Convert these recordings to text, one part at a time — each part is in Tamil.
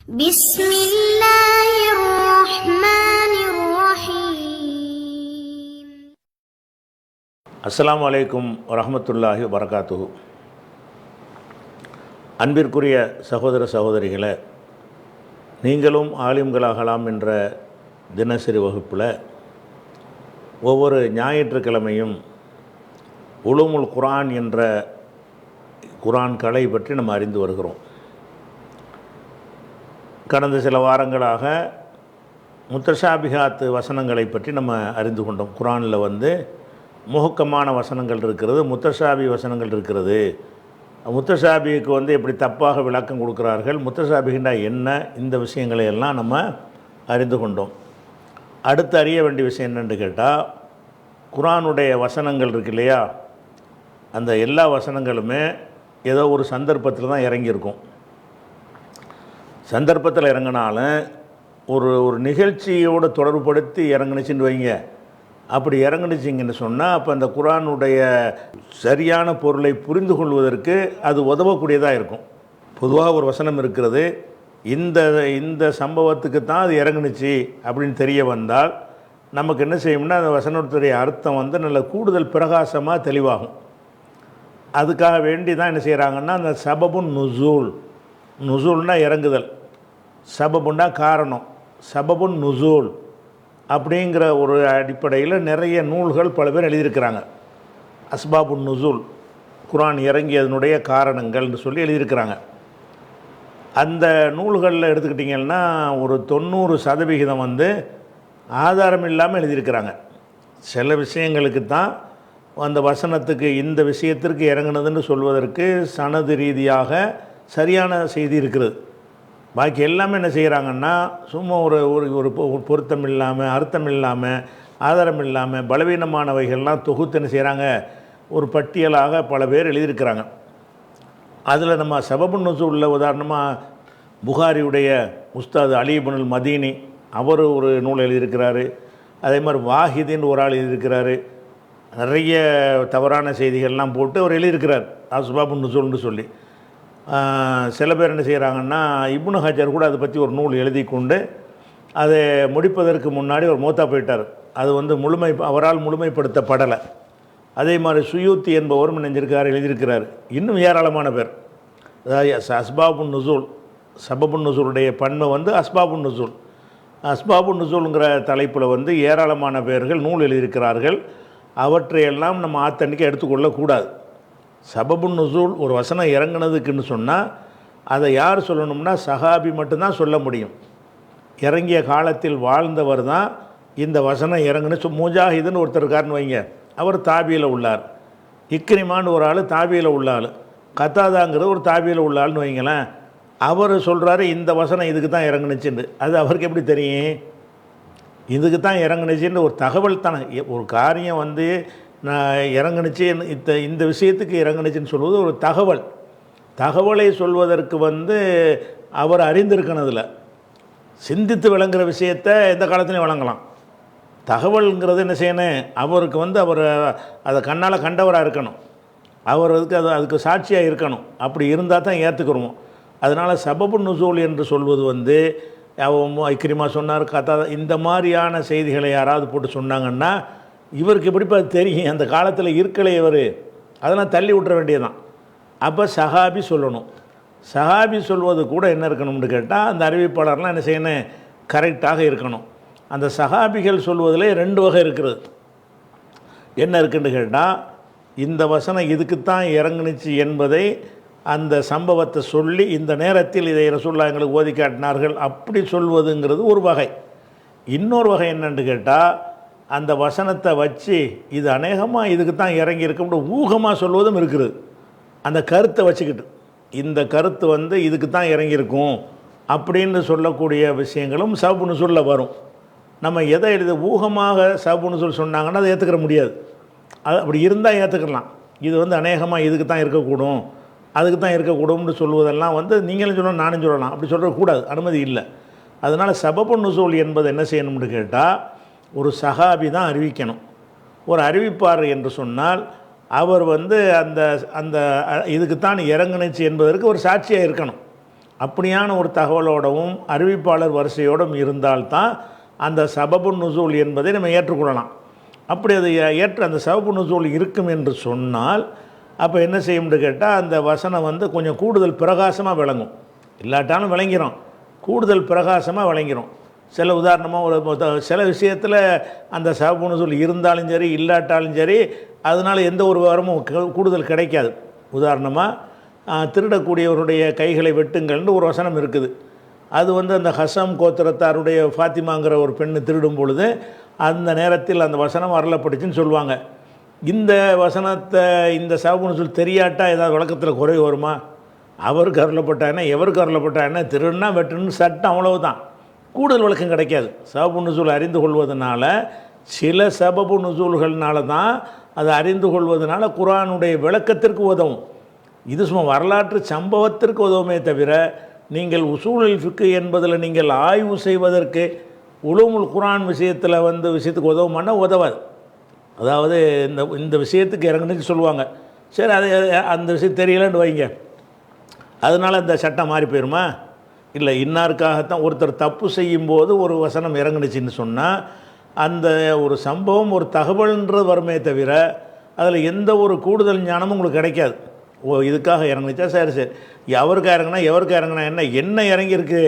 بسم الله الرحمن الرحيم. அஸ்ஸலாமு அலைக்கும் வரஹ்மத்துல்லாஹி வபரகாத்துஹு. அன்பிற்குரிய சகோதர சகோதரிகளே, நீங்களும் ஆலிம்களாகலாம் என்ற தினசரி வகுப்பில் ஒவ்வொரு ஞாயிற்றுக்கிழமையும் உலூமுல் குர்ஆன் என்ற குர்ஆன் கலை பற்றி நம்ம அறிந்து வருகிறோம். கடந்த சில வாரங்களாக முத்தஷாபிஹாத் வசனங்களை பற்றி நம்ம அறிந்து கொண்டோம். குர்ஆனில் முஹக்கமான வசனங்கள் இருக்கிறது, முத்தஷாபி வசனங்கள் இருக்கிறது. முத்தஷாபிக்கு எப்படி தப்பாக விளக்கம் கொடுக்குறார்கள், முத்தஷாபிகின்றா என்ன, இந்த விஷயங்களை எல்லாம் நம்ம அறிந்து கொண்டோம். அடுத்து அறிய வேண்டிய விஷயம் என்னென்று கேட்டால், குர்ஆனுடைய வசனங்கள் இருக்கு இல்லையா, அந்த எல்லா வசனங்களுமே ஏதோ ஒரு சந்தர்ப்பத்தில் தான் இறங்கியிருக்கும். சந்தர்ப்பத்தில் இறங்கினாலும் ஒரு நிகழ்ச்சியோடு தொடர்புபடுத்தி இறங்குனுச்சின்னு வைங்க. அப்படி இறங்குனுச்சிங்கன்னு சொன்னால் அப்போ அந்த குர்ஆனுடைய சரியான பொருளை புரிந்து கொள்வதற்கு அது உதவக்கூடியதாக இருக்கும். பொதுவாக ஒரு வசனம் இருக்கிறது, இந்த சம்பவத்துக்கு தான் அது இறங்குனுச்சு அப்படின்னு தெரிய வந்தால் நமக்கு என்ன செய்யும்னா அந்த வசனத்துடைய அர்த்தம் நல்ல கூடுதல் பிரகாசமாக தெளிவாகும். அதுக்காக வேண்டி தான் என்ன செய்கிறாங்கன்னா அந்த சபபுன் நுசூல்னா இறங்குதல், சபபுன்னா காரணம், சபபுன் நுசூல் அப்படிங்கிற ஒரு அடிப்படையில் நிறைய நூல்கள் பல பேர் எழுதியிருக்கிறாங்க. அஸ்பாபுன் நுசூல், குர்ஆன் இறங்கியதனுடைய காரணங்கள்னு சொல்லி எழுதியிருக்கிறாங்க. அந்த நூல்களில் எடுத்துக்கிட்டிங்கன்னா ஒரு 90% ஆதாரம் இல்லாமல் எழுதியிருக்கிறாங்க. சில விஷயங்களுக்கு தான் அந்த வசனத்துக்கு இந்த விஷயத்திற்கு இறங்குனதுன்னு சொல்வதற்கு சனது ரீதியாக சரியான செய்தி இருக்கிறது. பாக்கி எல்லாமே என்ன செய்கிறாங்கன்னா சும்மா ஒரு பொருத்தம் இல்லாமல், அர்த்தம் இல்லாமல், ஆதாரம் இல்லாமல் பலவீனமானவைகள்லாம் தொகுத்து என்ன செய்கிறாங்க, ஒரு பட்டியலாக பல பேர் எழுதியிருக்கிறாங்க. அதில் நம்ம சபபுன் நுசூலில் உதாரணமாக புகாரியுடைய உஸ்தாத் அலி இப்னுல் மதீனி அவர் ஒரு நூல் எழுதியிருக்கிறாரு. அதே மாதிரி வாஹிதின்னு ஒரு ஆள் எழுதியிருக்கிறாரு. நிறைய தவறான செய்திகள்லாம் போட்டு அவர் எழுதியிருக்கிறார் அஸ்பாபுன் நுசூல்னு சொல்லி. சில பேர் என்ன செய்கிறாங்கன்னா இப்னு ஹஜர் கூட அதை பற்றி ஒரு நூல் எழுதி கொண்டு அதை முடிப்பதற்கு முன்னாடி ஒரு மூத்தா போயிட்டார். அது அவரால் முழுமைப்படுத்தப்படலை. அதே மாதிரி சுயூத்தி என்பவரும் நினைஞ்சிருக்கார், எழுதியிருக்கிறார். இன்னும் ஏராளமான பேர். அதாவது அஸ்பாபுன் நுசூல், சபபுன் நுசூலுடைய பன்மை அஸ்பாபுன் நுசூல். அஸ்பாபுன் நுசூலுங்கிற தலைப்பில் ஏராளமான பேர்கள் நூல் எழுதியிருக்கிறார்கள். அவற்றையெல்லாம் நம்ம ஆத்தன்டிக்காக எடுத்துக்கொள்ளக்கூடாது. சபபுன் நுசூல் ஒரு வசனம் இறங்குனதுக்குன்னு சொன்னால் அதை யார் சொல்லணும்னா சஹாபி மட்டும்தான் சொல்ல முடியும். இறங்கிய காலத்தில் வாழ்ந்தவர் தான் இந்த வசனம் இறங்குன்னு முஜாஹிதுன்னு ஒருத்தர் இருக்காருன்னு வைங்க, அவர் தாபியில் உள்ளார். இக்ரிமான்னு ஒரு ஆள் தாபியில் உள்ள ஆள், கத்தாதாங்கிறது ஒரு தாபியில் உள்ள ஆள்னு வைங்களேன். அவர் சொல்கிறாரு இந்த வசனம் இதுக்கு தான் இறங்குனுச்சுன்னு. அது அவருக்கு எப்படி தெரியும்? இதுக்கு தான் இறங்குனுச்சின்னு ஒரு தகவல் தானே. ஒரு காரியம் நான் இறங்குனுச்சு, இந்த விஷயத்துக்கு இறங்குனுச்சின்னு சொல்வது ஒரு தகவலை சொல்வதற்கு அவர் அறிந்திருக்கணும். அதில் சிந்தித்து விளங்குகிற விஷயத்தை எந்த காலத்துலையும் வழங்கலாம். தகவல்ங்கிறது என்ன செய்யணும், அவருக்கு அவர் அதை கண்ணால் கண்டவராக இருக்கணும், அவர் அதுக்கு சாட்சியாக இருக்கணும். அப்படி இருந்தால் தான் ஏற்றுக்கிறோம். அதனால் சபபுன் நுசூல் என்று சொல்வது இக்ரிமா சொன்னார், கதா, இந்த மாதிரியான செய்திகளை யாராவது போட்டு சொன்னாங்கன்னா இவருக்கு எப்படிப்பா தெரியும்? அந்த காலத்தில் இருக்கலை இவர், அதெல்லாம் தள்ளி விட்டுற வேண்டியதுதான். அப்போ சஹாபி சொல்லணும். சஹாபி சொல்வது கூட என்ன இருக்கணும்னு கேட்டால் அந்த அறிவிப்பாளர்லாம் என்ன செய்யணும், கரெக்டாக இருக்கணும். அந்த சஹாபிகள் சொல்வதில் 2 வகை இருக்கிறது. என்ன இருக்குன்னு கேட்டால், இந்த வசனம் இதுக்குத்தான் இறங்குனுச்சு என்பதை அந்த சம்பவத்தை சொல்லி இந்த நேரத்தில் இதை ரசூலுல்லாஹ் எங்களுக்கு ஓதி காட்டினார்கள் அப்படி சொல்வதுங்கிறது ஒரு வகை. இன்னொரு வகை என்னன்னு கேட்டால், அந்த வசனத்தை வச்சு இது அநேகமாக இதுக்கு தான் இறங்கியிருக்கும்னு ஊகமாக சொல்வதும் இருக்குது. அந்த கருத்தை வச்சுக்கிட்டு இந்த கருத்து இதுக்கு தான் இறங்கியிருக்கும் அப்படின்னு சொல்லக்கூடிய விஷயங்களும் சபபுன் நுசூலில் வரும். நம்ம எதை ஊகமாக சபபுன் நுசூல் சொன்னாங்கன்னா அதை ஏற்றுக்கிற முடியாது. அது அப்படி இருந்தால் ஏற்றுக்கலாம். இது அநேகமாக இதுக்கு தான் இருக்கக்கூடும், அதுக்கு தான் இருக்கக்கூடும்னு சொல்வதெல்லாம் நீங்களும் சொல்லணும், நானும் சொல்லலாம். அப்படி சொல்கிறக்கூடாது, அனுமதி இல்லை. அதனால் சபபுன் நுசூல் என்பது என்ன செய்யணும்னு கேட்டால், ஒரு சஹாபி தான் அறிவிக்கணும். ஒரு அறிவிப்பார் என்று சொன்னால் அவர் அந்த அந்த இதுக்குத்தான் இறங்குனுச்சு என்பதற்கு ஒரு சாட்சியாக இருக்கணும். அப்படியான ஒரு தகவலோடவும் அறிவிப்பாளர் வரிசையோடும் இருந்தால்தான் அந்த சபபு நுசூல் என்பதை நம்ம ஏற்றுக்கொள்ளலாம். அப்படி அது அந்த சபபு நுசூல் இருக்கும் என்று சொன்னால் அப்போ என்ன செய்யும்னு கேட்டால் அந்த வசனம் வந்து கொஞ்சம் கூடுதல் பிரகாசமாக விளங்கும். இல்லாட்டாலும் விளங்கிறோம், கூடுதல் பிரகாசமாக விளங்கிறோம். சில உதாரணமாக சில விஷயத்தில் அந்த சபபு நுசூல் இருந்தாலும் சரி இல்லாட்டாலும் சரி அதனால் எந்த ஒரு வாரமும் கூடுதல் கிடைக்காது. உதாரணமாக திருடக்கூடியவருடைய கைகளை வெட்டுங்கள்னு ஒரு வசனம் இருக்குது. அது வந்து அந்த ஹசம் கோத்திரத்தாருடைய ஃபாத்திமாங்கிற ஒரு பெண்ணு திருடும் பொழுது அந்த நேரத்தில் அந்த வசனம் அருளப்பட்டுச்சுன்னு சொல்லுவாங்க. இந்த வசனத்தை இந்த சபபு நுசூல் தெரியாட்டா ஏதாவது விளக்கத்தில் குறை வருமா? அவருக்கு அருளப்பட்டாங்கன்னா எவருக்கு அருளப்பட்டாங்கன்னா திருடுனா வெட்டுன்னு சட்டம், அவ்வளவுதான். கூடுதல் விளக்கம் கிடைக்காது. சபபு நுசூல் அறிந்து கொள்வதனால சில சபபு நுசூல்கள்னால தான் அதை அறிந்து கொள்வதனால குர்ஆனுடைய விளக்கத்திற்கு உதவும். இது சும்மா வரலாற்று சம்பவத்திற்கு உதவுமே தவிர நீங்கள் உசூலுல் ஃபிக்ஹ் என்பதில் நீங்கள் ஆய்வு செய்வதற்கு உலூமுல் குர்ஆன் விஷயத்துக்கு உதவுமானா உதவாது. அதாவது இந்த விஷயத்துக்கு இறங்குன்னு சொல்லுவாங்க. சரி, அது அந்த விஷயம் தெரியலன்னு வைங்க, அதனால் அந்த சட்டம் மாறி போயிடுமா? இல்லை, இன்னாருக்காகத்தான் ஒருத்தர் தப்பு செய்யும்போது ஒரு வசனம் இறங்குனுச்சின்னு சொன்னால் அந்த ஒரு சம்பவம் ஒரு தகவல்ன்றது வருமே தவிர அதில் எந்த ஒரு கூடுதல் ஞானமும் உங்களுக்கு கிடைக்காது. இதுக்காக இறங்குனுச்சா, சரி சரி எவருக்கு இறங்கினா என்ன இறங்கியிருக்கு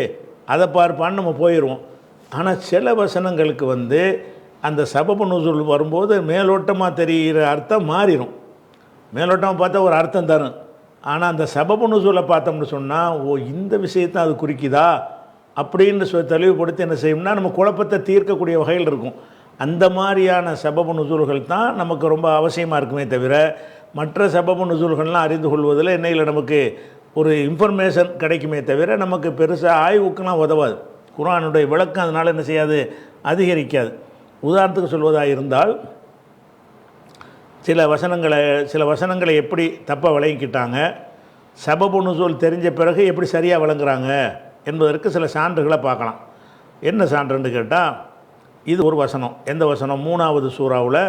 அதை பார்ப்பான்னு நம்ம போயிடுவோம். ஆனால் சில வசனங்களுக்கு வந்து அந்த சபபு நுசூல் வரும்போது மேலோட்டமாக தெரிகிற அர்த்தம் மாறிடும். மேலோட்டமாக பார்த்தா ஒரு அர்த்தம் தரும். ஆனால் அந்த சபபு நுசூலை பார்த்தோம்னு சொன்னால் இந்த விஷயத்தை அது குறிக்குதா அப்படின்னு தெளிவுபடுத்தி என்ன செய்யும்னா நம்ம குழப்பத்தை தீர்க்கக்கூடிய வகையில் இருக்கும். அந்த மாதிரியான சபபு நுசூல்கள் தான் நமக்கு ரொம்ப அவசியமாக இருக்குமே தவிர மற்ற சபபு நுசூல்கள்லாம் அறிந்து கொள்வதில் என்னையில் நமக்கு ஒரு இன்ஃபர்மேஷன் கிடைக்குமே தவிர நமக்கு பெருசாக ஆய்வுக்கெல்லாம் உதவாது. குர்ஆனுடைய விளக்கம் அதனால் என்ன செய்யாது, அதிகரிக்காது. உதாரணத்துக்கு சொல்வதாக இருந்தால் சில வசனங்களை எப்படி தப்பாக விளங்கிக்கிட்டாங்க, சபபு நுசூல் தெரிஞ்ச பிறகு எப்படி சரியாக விளங்குறாங்க என்பதற்கு சில சான்றுகளை பார்க்கலாம். என்ன சான்றுன்னு கேட்டால், இது ஒரு வசனம். எந்த வசனம்? 3வது சூறாவில்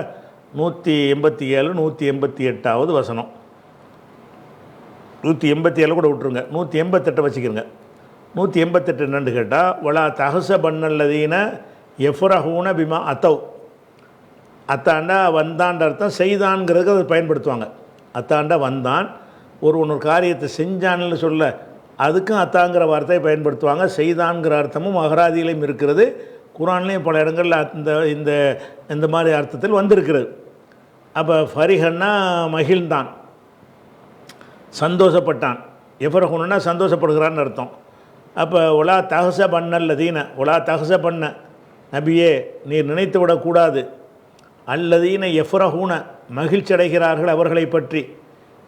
187 188வது வசனம். 187 கூட விட்டுருங்க, 188 வச்சுக்கிறங்க. 188 என்னன்னு கேட்டால், வலா தஹ்ஸபன்னல்லதீன யஃப்ரஹூன பிமா அத்தவ். அத்தாண்டா வந்தான்ற அர்த்தம் செய்தான்ங்கிறதுக்கு அதை பயன்படுத்துவாங்க. அத்தாண்டா வந்தான், ஒரு காரியத்தை செஞ்சான்னு சொல்ல அதுக்கும் அத்தாங்கிற வார்த்தையை பயன்படுத்துவாங்க. செய்தான்கிற அர்த்தமும் அகராதியிலையும் இருக்கிறது, குர்ஆன்லேயும் பல இடங்களில் இந்த மாதிரி அர்த்தத்தில் வந்திருக்கிறது. அப்போ ஃபரிஹன்னா மகிழ்ந்தான், சந்தோஷப்பட்டான். எஃப்ரஹூன்னா சந்தோஷப்படுகிறான்னு அர்த்தம். அப்போ ஒலா தஹ்ஸபன்னல்லதீன, ஒலா தஹ்ஸபன்ன நபியே நீர் நினைத்து விடக்கூடாது, அல்லதீன எஃப்ரஹூன மகிழ்ச்சி அடைகிறார்கள் அவர்களை பற்றி.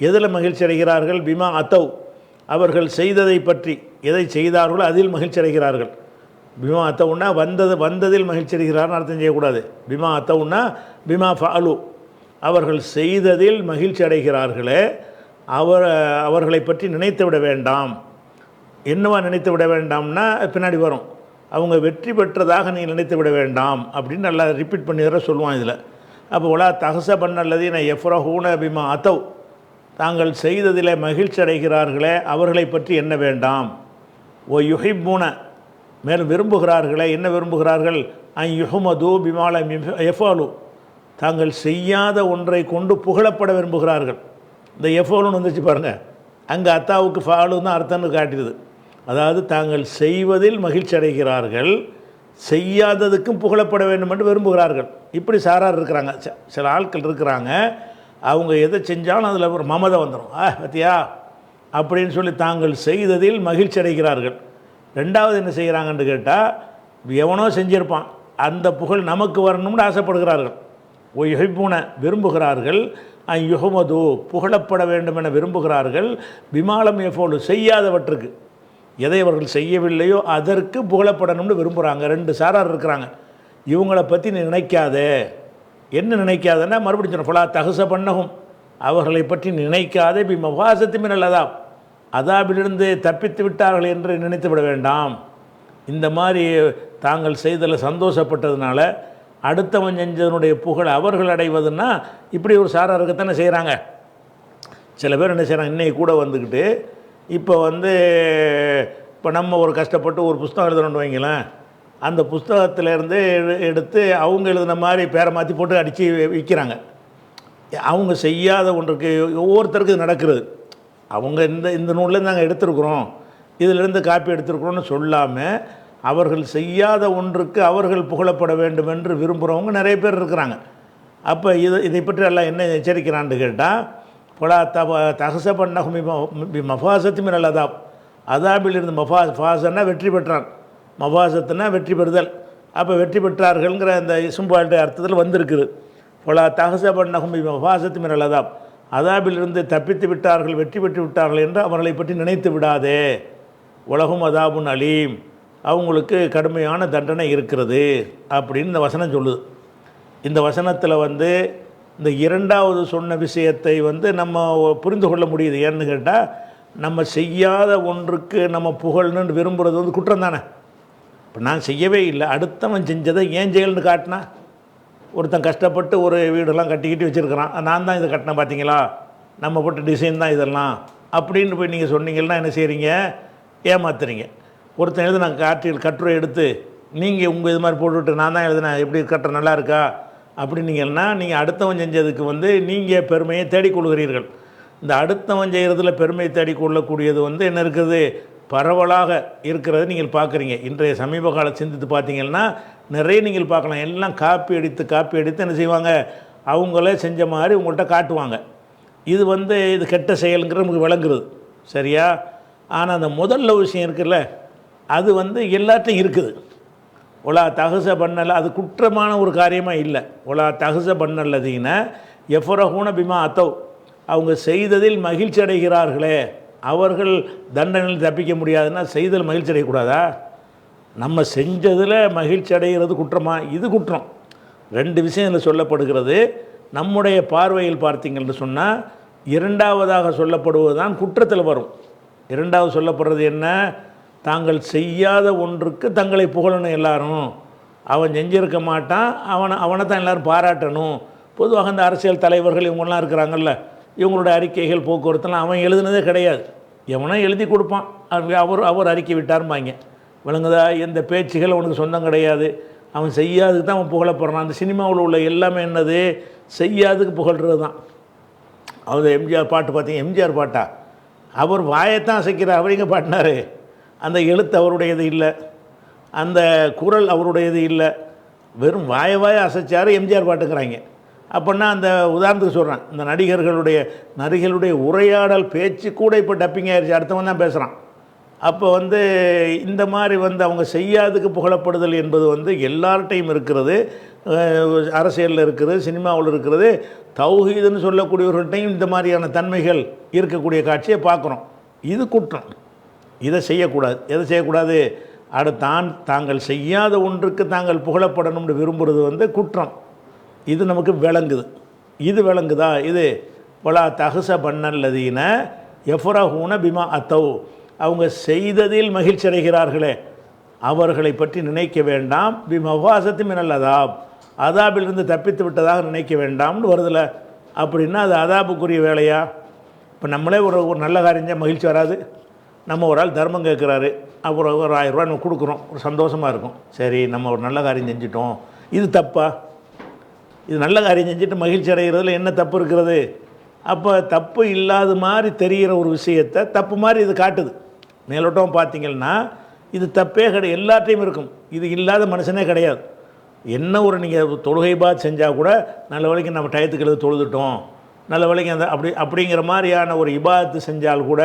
எதில் மகிழ்ச்சி அடைகிறார்கள்? பிமா அத்தவ் அவர்கள் செய்ததை பற்றி. எதை செய்தார்களோ அதில் மகிழ்ச்சி அடைகிறார்கள். பிமா அத்தவுன்னா வந்ததில் மகிழ்ச்சி அடைகிறார்னு அர்த்தம் செய்யக்கூடாது. பிமா அத்தவுன்னா பிமா ஃபஅலு அவர்கள் செய்ததில் மகிழ்ச்சி அடைகிறார்களே அவர்களை பற்றி நினைத்து விட வேண்டாம். என்னவா நினைத்து விட வேண்டாம்னா பின்னாடி வரும், அவங்க வெற்றி பெற்றதாக நீ நினைத்து விட வேண்டாம் அப்படின்னு நல்லா ரிப்பீட் பண்ணி வர சொல்லுவான் இதில். அப்போ ஒலா தஹ்ஸபன்னல்லதீன யஃப்ரஹூன பிமா அத்தவ் தாங்கள் செய்ததில் மகிழ்ச்சி அடைகிறார்களே அவர்களை பற்றி என்ன வேண்டாம். யுஹிப்பூன மேலும் விரும்புகிறார்களே, என்ன விரும்புகிறார்கள்? யுஹ்மது பிமா லம் யஃபஅலு தாங்கள் செய்யாத ஒன்றை கொண்டு புகழப்பட விரும்புகிறார்கள். இந்த எஃபோலுன்னு வந்துச்சு பாருங்கள், அங்கே அத்தாவுக்கு ஃபாலு தான் அர்த்தம்னு காட்டுது. அதாவது தாங்கள் செய்வதில் மகிழ்ச்சி அடைகிறார்கள், செய்யாததுக்கும் புகழப்பட வேண்டும் என்று விரும்புகிறார்கள். இப்படி சாரார் இருக்கிறாங்க, சில ஆட்கள் இருக்கிறாங்க. அவங்க எதை செஞ்சாலும் அதில் ஒரு மமதை வந்துடும். பத்தியா அப்படின்னு சொல்லி தாங்கள் செய்ததில் மகிழ்ச்சி அடைகிறார்கள். ரெண்டாவது என்ன செய்கிறாங்கன்னு கேட்டால், எவனோ செஞ்சிருப்பான் அந்த புகழ் நமக்கு வரணும்னு ஆசைப்படுகிறார்கள். யுஹிப்பூன விரும்புகிறார்கள், யுஹ்மது புகழப்பட வேண்டும் என விரும்புகிறார்கள், பிமா லம் யஃபஅலு செய்யாதவற்றுக்கு, எதை அவர்கள் செய்யவில்லையோ அதற்கு புகழப்படணும்னு விரும்புகிறாங்க. ரெண்டு சாரார் இருக்கிறாங்க. இவங்களை பற்றி நீ நினைக்காதே. என்ன நினைக்காதன்னா மறுபடியும் சொன்ன ஃபலா தஹ்ஸபன்னஹும் அவர்களை பற்றி நினைக்காதே பி மஃபாஸத்தி மினல் அதாப் அதாபிலிருந்து தப்பித்து விட்டார்கள் என்று நினைத்து விட வேண்டாம். இந்த மாதிரி தாங்கள் செய்ததில் சந்தோஷப்பட்டதுனால அடுத்தவன் செஞ்சதனுடைய புகழ் அவர்கள் அடைவதுன்னா இப்படி ஒரு சாரார் இருக்கத்தானே செய்கிறாங்க. சில பேர் என்ன செய்கிறாங்க, இன்னைக்கு கூட வந்துக்கிட்டு இப்போ இப்போ நம்ம ஒரு கஷ்டப்பட்டு ஒரு புஸ்தகம் எழுதணும்னு வைங்களேன், அந்த புஸ்தகத்திலேருந்து எடுத்து அவங்க எழுதின மாதிரி பேரை மாற்றி போட்டு அடித்து விற்கிறாங்க. அவங்க செய்யாத ஒன்றுக்கு ஒவ்வொருத்தருக்கு இது நடக்கிறது. அவங்க இந்த நூல்லேருந்து நாங்கள் எடுத்துருக்குறோம், இதிலிருந்து காப்பி எடுத்துருக்குறோன்னு சொல்லாமல் அவர்கள் செய்யாத ஒன்றுக்கு அவர்கள் புகழப்பட வேண்டும் என்று விரும்புகிறவங்க நிறைய பேர் இருக்கிறாங்க. அப்போ இதை பற்றி எல்லாம் என்ன எச்சரிக்கிறான்னு கேட்டால், பொலா தகச பண்ணி மஃபாசத்து மினல் அதாப், அதாபிலிருந்து ஃபாசன்னா வெற்றி பெற்றான், மஃபாசத்துனா வெற்றி பெறுதல். அப்போ வெற்றி பெற்றார்கள்ங்கிற அந்த இசும்பால்ட்ட அர்த்தத்தில் வந்திருக்குது. பொலா தகச பண்ணி மஃபாசத்து மினல் அதாப், அதாபிலிருந்து தப்பித்து விட்டார்கள், வெற்றி பெற்று விட்டார்கள் என்று அவர்களை பற்றி நினைத்து விடாதே. உலகும் அதாபுன் அலீம், அவங்களுக்கு கடுமையான தண்டனை இருக்கிறது அப்படின்னு இந்த வசனம் சொல்லுது. இந்த வசனத்தில் இந்த இரண்டாவது சொன்ன விஷயத்தை நம்ம புரிந்து கொள்ள முடியுது. ஏன்னு கேட்டால், நம்ம செய்யாத ஒன்றுக்கு நம்ம புகழ்னு விரும்புகிறது குற்றம் தானே. இப்போ நான் செய்யவே இல்லை, அடுத்தவன் செஞ்சதை ஏன் செயல்னு காட்டினா, ஒருத்தன் கஷ்டப்பட்டு ஒரு வீடெல்லாம் கட்டிக்கிட்டு வச்சுருக்கிறான், நான் தான் இதை கட்டினேன் பார்த்தீங்களா, நம்ம போட்ட டிசைன் தான் இதெல்லாம் அப்படின்னு போய் நீங்கள் சொன்னீங்கன்னா என்ன செய்கிறீங்க, ஏமாத்துறீங்க. ஒருத்தன் எழுதுனா கட்டுரை எடுத்து நீங்கள் உங்கள் இது மாதிரி போட்டுவிட்டு நான் தான் எழுதுனேன், எப்படி கட்டுற நல்லா இருக்கா அப்படின்னீங்கன்னா, நீங்கள் அடுத்தவன் செஞ்சதுக்கு நீங்கள் பெருமையை தேடிக்கொள்கிறீர்கள். இந்த அடுத்தவன் செய்கிறதுல பெருமையை தேடிக்கொள்ளக்கூடியது என்ன இருக்குது, பரவலாக இருக்கிறது நீங்கள் பார்க்குறீங்க. இன்றைய சமீப கால சிந்தித்து பார்த்தீங்கன்னா நிறைய நீங்கள் பார்க்கலாம். எல்லாம் காப்பி அடித்து என்ன செய்வாங்க, அவங்களே செஞ்ச மாதிரி உங்கள்கிட்ட காட்டுவாங்க. இது இது கெட்ட செயலுங்கிற நமக்கு விளங்குறது சரியா. ஆனால் அந்த முதல்ல விஷயம் இருக்குல்ல, அது எல்லாத்தையும் இருக்குது. ஒலா தகுச பண்ணல, அது குற்றமான ஒரு காரியமாக இல்லை. ஒலா தகுச பண்ணல்லதீன எஃபரஹூன பிமா அத்தவ், அவங்க செய்ததில் மகிழ்ச்சி அடைகிறார்களே, அவர்கள் தண்டனையில் தப்பிக்க முடியாதுன்னா செய்தல் மகிழ்ச்சி அடையக்கூடாதா? நம்ம செஞ்சதில் மகிழ்ச்சி அடைகிறது குற்றமா? இது குற்றம். ரெண்டு விஷயம் இதில் சொல்லப்படுகிறது. நம்முடைய பார்வையில் பார்த்தீங்கன்னு சொன்னால், இரண்டாவதாக சொல்லப்படுவது தான் குற்றத்தில் வரும். இரண்டாவது சொல்லப்படுறது என்ன, தாங்கள் செய்யாத ஒன்றுக்கு தங்களை புகழணும் எல்லாரும். அவன் செஞ்சிருக்க மாட்டான், அவனை தான் எல்லோரும் பாராட்டணும். பொதுவாக இந்த அரசியல் தலைவர்கள் இவங்கெல்லாம் இருக்கிறாங்கல்ல, இவங்களோட அறிக்கைகள் போக்குவரத்துலாம் அவன் எழுதுனதே கிடையாது, எவனோ எழுதி கொடுப்பான், அவர் அறிக்கை விட்டாரும்பாங்க. விளங்குதா? எந்த பேச்சுகள் அவனுக்கு சொந்தம் கிடையாது, அவன் செய்யாதுக்கு தான் அவன் புகழப்படுறான். அந்த சினிமாவில் உள்ள எல்லாமே என்னது, செய்யாதுக்கு புகழ்கிறது தான். அவர் எம்ஜிஆர் பாட்டு பார்த்தீங்க, எம்ஜிஆர் பாட்டா, அவர் வாயைத்தான் அசைக்கிறார், அவர் எங்கே பாட்டினார், அந்த எழுத்து அவருடையது இல்லை, அந்த குரல் அவருடையது இல்லை, வெறும் வாய அசைச்சார் எம்ஜிஆர் பாட்டுங்கிறாங்க. அப்படின்னா அந்த உதாரணத்துக்கு சொல்கிறேன், இந்த நடிகர்களுடைய உரையாடல் பேச்சு கூட இப்போ டப்பிங் ஆயிடுச்சு, அடுத்தவன் தான் பேசுகிறான். அப்போ இந்த மாதிரி அவங்க செய்யாதுக்கு புகழப்படுதல் என்பது எல்லார்ட்டையும் இருக்கிறது, அரசியலில் இருக்கிறது, சினிமாவில் இருக்கிறது, தௌஹீதுன்னு சொல்லக்கூடியவர்கள்ட்டையும் இந்த மாதிரியான தன்மைகள் இருக்கக்கூடிய காட்சியை பார்க்குறோம். இது குற்றம், இதை செய்யக்கூடாது. எதை செய்யக்கூடாது, தாங்கள் செய்யாத ஒன்றுக்கு தாங்கள் புகழப்படணும்னு விரும்புகிறது குற்றம். இது நமக்கு விளங்குது. இது விளங்குதா? இது வலா தகுச பண்ணல்லதீன எஃபரஹூன பிமா அத்தவ், அவங்க செய்ததில் மகிழ்ச்சி அடைகிறார்களே, அவர்களை பற்றி நினைக்க வேண்டாம். பிமவாசத்து மினல் அதாப், அதாபிலிருந்து தப்பித்து விட்டதாக நினைக்க வேண்டாம்னு வருதில்ல. அப்படின்னா அது அதாபுக்குரிய வேலையா? இப்போ நம்மளே ஒரு நல்ல காரியம் மகிழ்ச்சி வராது. நம்ம ஒரு ஆள் தர்மம் கேட்குறாரு, அப்புறம் ஒரு 1000 ரூபா நம்ம கொடுக்குறோம், ஒரு சந்தோஷமாக இருக்கும். சரி, நம்ம ஒரு நல்ல காரியம் செஞ்சிட்டோம், இது தப்பா? இது நல்ல காரியம் செஞ்சுட்டு மகிழ்ச்சி அடைகிறதுல என்ன தப்பு இருக்கிறது? அப்போ தப்பு இல்லாத மாதிரி தெரிகிற ஒரு விஷயத்தை தப்பு மாதிரி இது காட்டுது. மேலோட்டம் பார்த்தீங்கன்னா இது தப்பே கிடையாது, எல்லாத்தையும் இருக்கும். இது இல்லாத மனுஷனே கிடையாது. என்ன ஒரு நீங்கள் தொழுகை பாத் செஞ்சால் கூட நல்ல வேளைக்கு நம்ம டயத்துக்கு எழுத தொழுதுட்டோம், நல்ல வேளைக்கு அந்த அப்படிங்கிற மாதிரியான ஒரு இபாதத்து செஞ்சால் கூட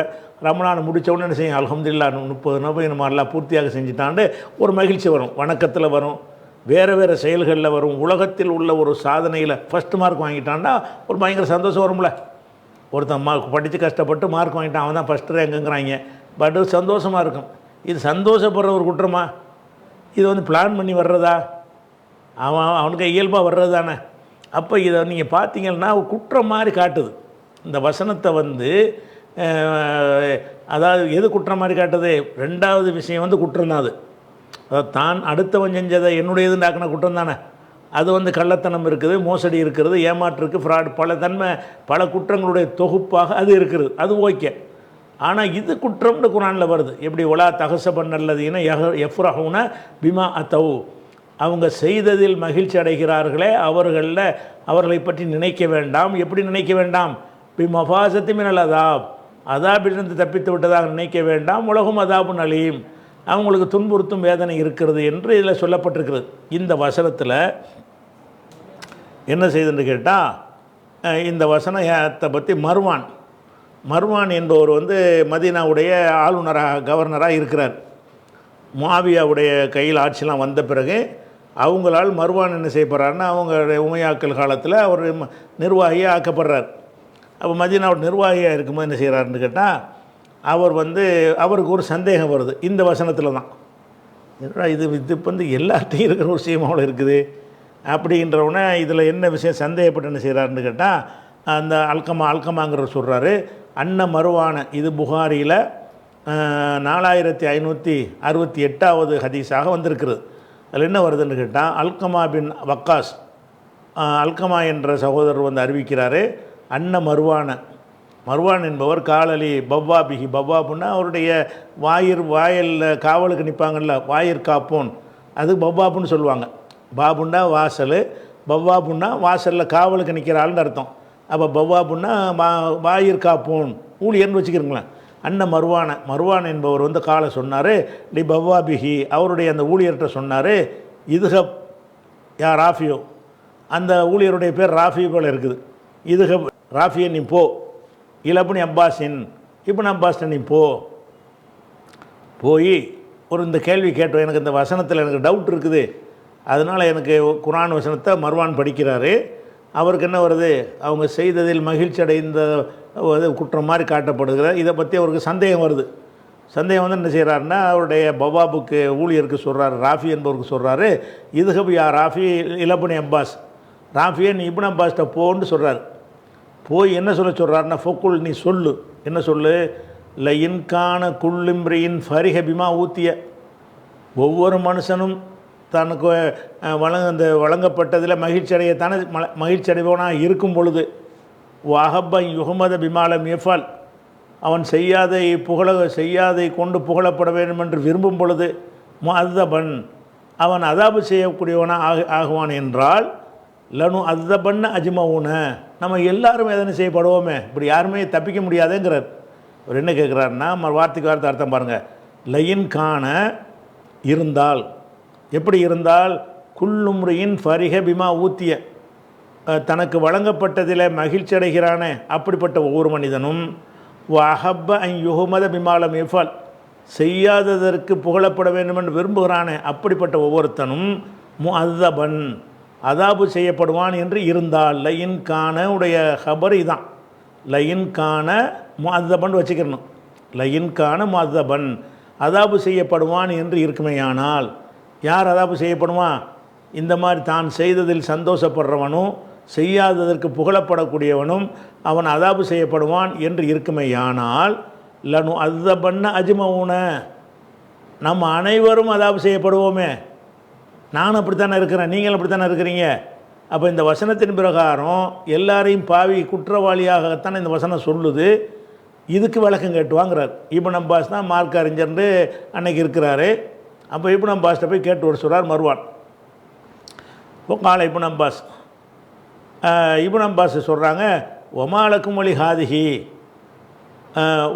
ரமலான் முடித்த உடனே என்ன செய்யும், அல்ஹம்துலில்லாஹ் 30 நோய் நம்ம எல்லாம் பூர்த்தியாக செஞ்சுட்டாண்டு ஒரு மகிழ்ச்சி வரும், வணக்கத்தில் வரும், வேறு செயல்களில் வரும். உலகத்தில் உள்ள ஒரு சாதனையில் ஃபஸ்ட்டு மார்க் வாங்கிட்டான்னா ஒரு பயங்கர சந்தோஷம் வரும்ல. ஒருத்தன் படித்து கஷ்டப்பட்டு மார்க் வாங்கிட்டான், அவன் தான் ஃபஸ்ட்டு ரேங்குங்கிறாங்க, பட் சந்தோஷமாக இருக்கும். இது சந்தோஷப்படுற ஒரு குற்றமா? இது பிளான் பண்ணி வர்றதா? அவனுக்கு இயல்பாக வர்றது தானே. அப்போ இதை நீங்கள் பார்த்தீங்கன்னா குற்றம் மாதிரி காட்டுது. இந்த வசனத்தை அதாவது எது குற்றம் மாதிரி காட்டுது? ரெண்டாவது விஷயம் குற்றம் தான். அது தான் அடுத்தவன் செஞ்சதை என்னுடையதுன்னு ஆக்கின குற்றம் தானே. அது கள்ளத்தனம் இருக்குது, மோசடி இருக்கிறது, ஏமாற்று இருக்குது, ஃப்ராட், பல குற்றங்களுடைய தொகுப்பாக அது இருக்கிறது. அது ஓகே. ஆனால் இது குற்றம்னு குரானில் வருது. எப்படி ஒலா தகசபன் அல்லதுன்னா எஃப்ரஹூன பிமா அத்தவு, அவங்க செய்ததில் மகிழ்ச்சி அடைகிறார்களே அவர்களை பற்றி நினைக்க வேண்டாம். எப்படி நினைக்க வேண்டாம்? பிமஃபாசத்தி மினல் அதாப், அதாபிலிருந்து தப்பித்து விட்டதாக நினைக்க வேண்டாம். உலகும் அதாபுன் அலீம், அவங்களுக்கு துன்புறுத்தும் வேதனை இருக்கிறது என்று இதில் சொல்லப்பட்டிருக்கிறது. இந்த வசனத்தில் என்ன செய்துன்னு கேட்டால், இந்த வசனத்தை பற்றி மர்வான் என்பவர் மதீனாவுடைய கவர்னராக இருக்கிறார். முஆவியாவுடைய கையில் ஆட்சியெலாம் வந்த பிறகு அவங்களால் மர்வான் என்ன செய்யப்படுறாருன்னா, அவங்களுடைய உமையாக்கள் காலத்தில் அவர் நிர்வாகியாக ஆக்கப்படுறார். அப்போ மதீனாவோட நிர்வாகியாக இருக்கும்போது என்ன செய்கிறாருன்னு கேட்டால், அவருக்கு ஒரு சந்தேகம் வருது இந்த வசனத்தில் தான். இது எல்லாத்தையும் இருக்கிற ஒரு விஷயமாவில் இருக்குது அப்படின்றவுடனே இதில் என்ன விஷயம் சந்தேகப்பட்டு என்ன செய்கிறாருன்னு கேட்டால், அந்த அல்கமாங்கிறவர் சொல்கிறாரு, மர்வான, இது புகாரியில் 4568வது ஹதீஸாக வந்திருக்கிறது. அதில் என்ன வருதுன்னு கேட்டால், அல்கமா பின் வக்காஸ், அல்கமா என்ற சகோதரர் அறிவிக்கிறாரு, மர்வான் என்பவர் காலலி பவ்வாபிகி, பவ்வாப்புன்னா அவருடைய வாயலில் காவலுக்கு நிற்பாங்கள்ல, வாயிற் காப்போன், அது பவ்வாப்புன்னு சொல்லுவாங்க. பாபுன்னா வாசல், பவ்வாப்புன்னா வாசலில் காவலுக்கு நிற்கிற ஆள்னு அர்த்தம். அப்போ பவ்வாப்புன்னா வாயிற் காப்போன், ஊழியர்னு வச்சுக்கிறீங்களேன். மர்வான் என்பவர் காலை சொன்னார், டி பவ்வாபிகி, அவருடைய அந்த ஊழியர்கிட்ட சொன்னார், இதுஹப் யா ராஃபியோ, அந்த ஊழியருடைய பேர் ராஃபி போல் இருக்குது. இதுஹப் ராஃபியை நீ போ, இலபுனி அப்பாஸின், இப்னு அப்பாஸ்ட நீ போய் இந்த கேள்வி கேட்டோம். எனக்கு இந்த வசனத்தில் எனக்கு டவுட் இருக்குது, அதனால் எனக்கு குர்ஆன் வசனத்தை மர்வான் படிக்கிறாரு. அவருக்கு என்ன வருது, அவங்க செய்ததில் மகிழ்ச்சி அடைந்த குற்றம் மாதிரி காட்டப்படுகிற இதை பற்றி அவருக்கு சந்தேகம் வருது. சந்தேகம் என்ன செய்கிறாருன்னா, அவருடைய பவாபுக்கு ஊழியருக்கு சொல்கிறார், ராஃபி என்பவருக்கு சொல்கிறாரு, இதுஹப் யா ராஃபி இலபுனி அப்பாஸ், ராஃபியை நீ இப்னு அப்பாஸ்ட்ட போன்னு சொல்கிறார். போய் என்ன சொல்கிறாருன்னா, ஃபொக்குல், நீ சொல்லு, என்ன சொல்லு, லயின்கான குள்ளிம்ரியின் ஃபரிஹ பிமா ஊத்திய, ஒவ்வொரு மனுஷனும் தனக்கு வழங்கப்பட்டதில் மகிழ்ச்சி அடைபவனாக இருக்கும் பொழுது, வஹப்ப யுஹமத பிமாலம் எஃபால், அவன் செய்யாதை கொண்டு புகழப்பட வேண்டும் என்று விரும்பும் பொழுது, முஅத்தபன், அவன் அதாபு செய்யக்கூடியவனாக ஆகுவான் என்றால், லனு அத்தபன்ன அஜ்மவுன, நம்ம எல்லாரும் எதனை செய்யப்படுவோமே, இப்படி யாருமே தப்பிக்க முடியாதுங்கிறார். அவர் என்ன கேட்குறாருன்னா, வார்த்தைக்கு வார்த்தை அர்த்தம் பாருங்கள். லயின் காண இருந்தால், எப்படி இருந்தால், குல்லும்ரியின் ஃபரிஹ பிமா ஊத்திய, தனக்கு வழங்கப்பட்டதில் மகிழ்ச்சி அடைகிறானே அப்படிப்பட்ட ஒவ்வொரு மனிதனும், வஹப்ப அன் யுஹமத பிமாலம் எஃபால், செய்யாததற்கு புகழப்பட வேண்டும் என்று விரும்புகிறானே அப்படிப்பட்ட ஒவ்வொருத்தனும், முஅத்தபன், அதாபு செய்யப்படுவான் என்று இருந்தால், லயின் கான உடைய ஹபர் இதான், லயின் கான முஅத்தபன் வச்சுக்கணும். லயின் கான முஅத்தபன், அதாபு செய்யப்படுவான் என்று இருக்குமேயானால், யார் அதாபு செய்யப்படுவான்? இந்த மாதிரி தான் செய்ததில் சந்தோஷப்படுறவனும் செய்யாததற்கு புகழப்படக்கூடியவனும் அவன் அதாபு செய்யப்படுவான் என்று இருக்குமேயானால், லனு அத்தபன்ன அஜ்மவுன, நம்ம அனைவரும் அதாபு செய்யப்படுவோமே. நான் அப்படித்தானே இருக்கிறேன், நீங்கள் அப்படித்தானே இருக்கிறீங்க. அப்போ இந்த வசனத்தின் பிரகாரம் எல்லாரையும் பாவி குற்றவாளியாகத்தான் இந்த வசனம் சொல்லுது. இதுக்கு விளக்கம் கேட்டுவாங்கிறார். இப்னு அப்பாஸ் தான் மார்க் அறிஞர்னு அன்னைக்கு இருக்கிறாரு. அப்போ இப்னு அப்பாஸ்ட்ட போய் கேட்டு வர சொல்கிறார் மர்வான். இப்போ காலை இப்னு அப்பாஸ் சொல்கிறாங்க, ஒமாலக்கும் ஒலி ஹாதிஹி,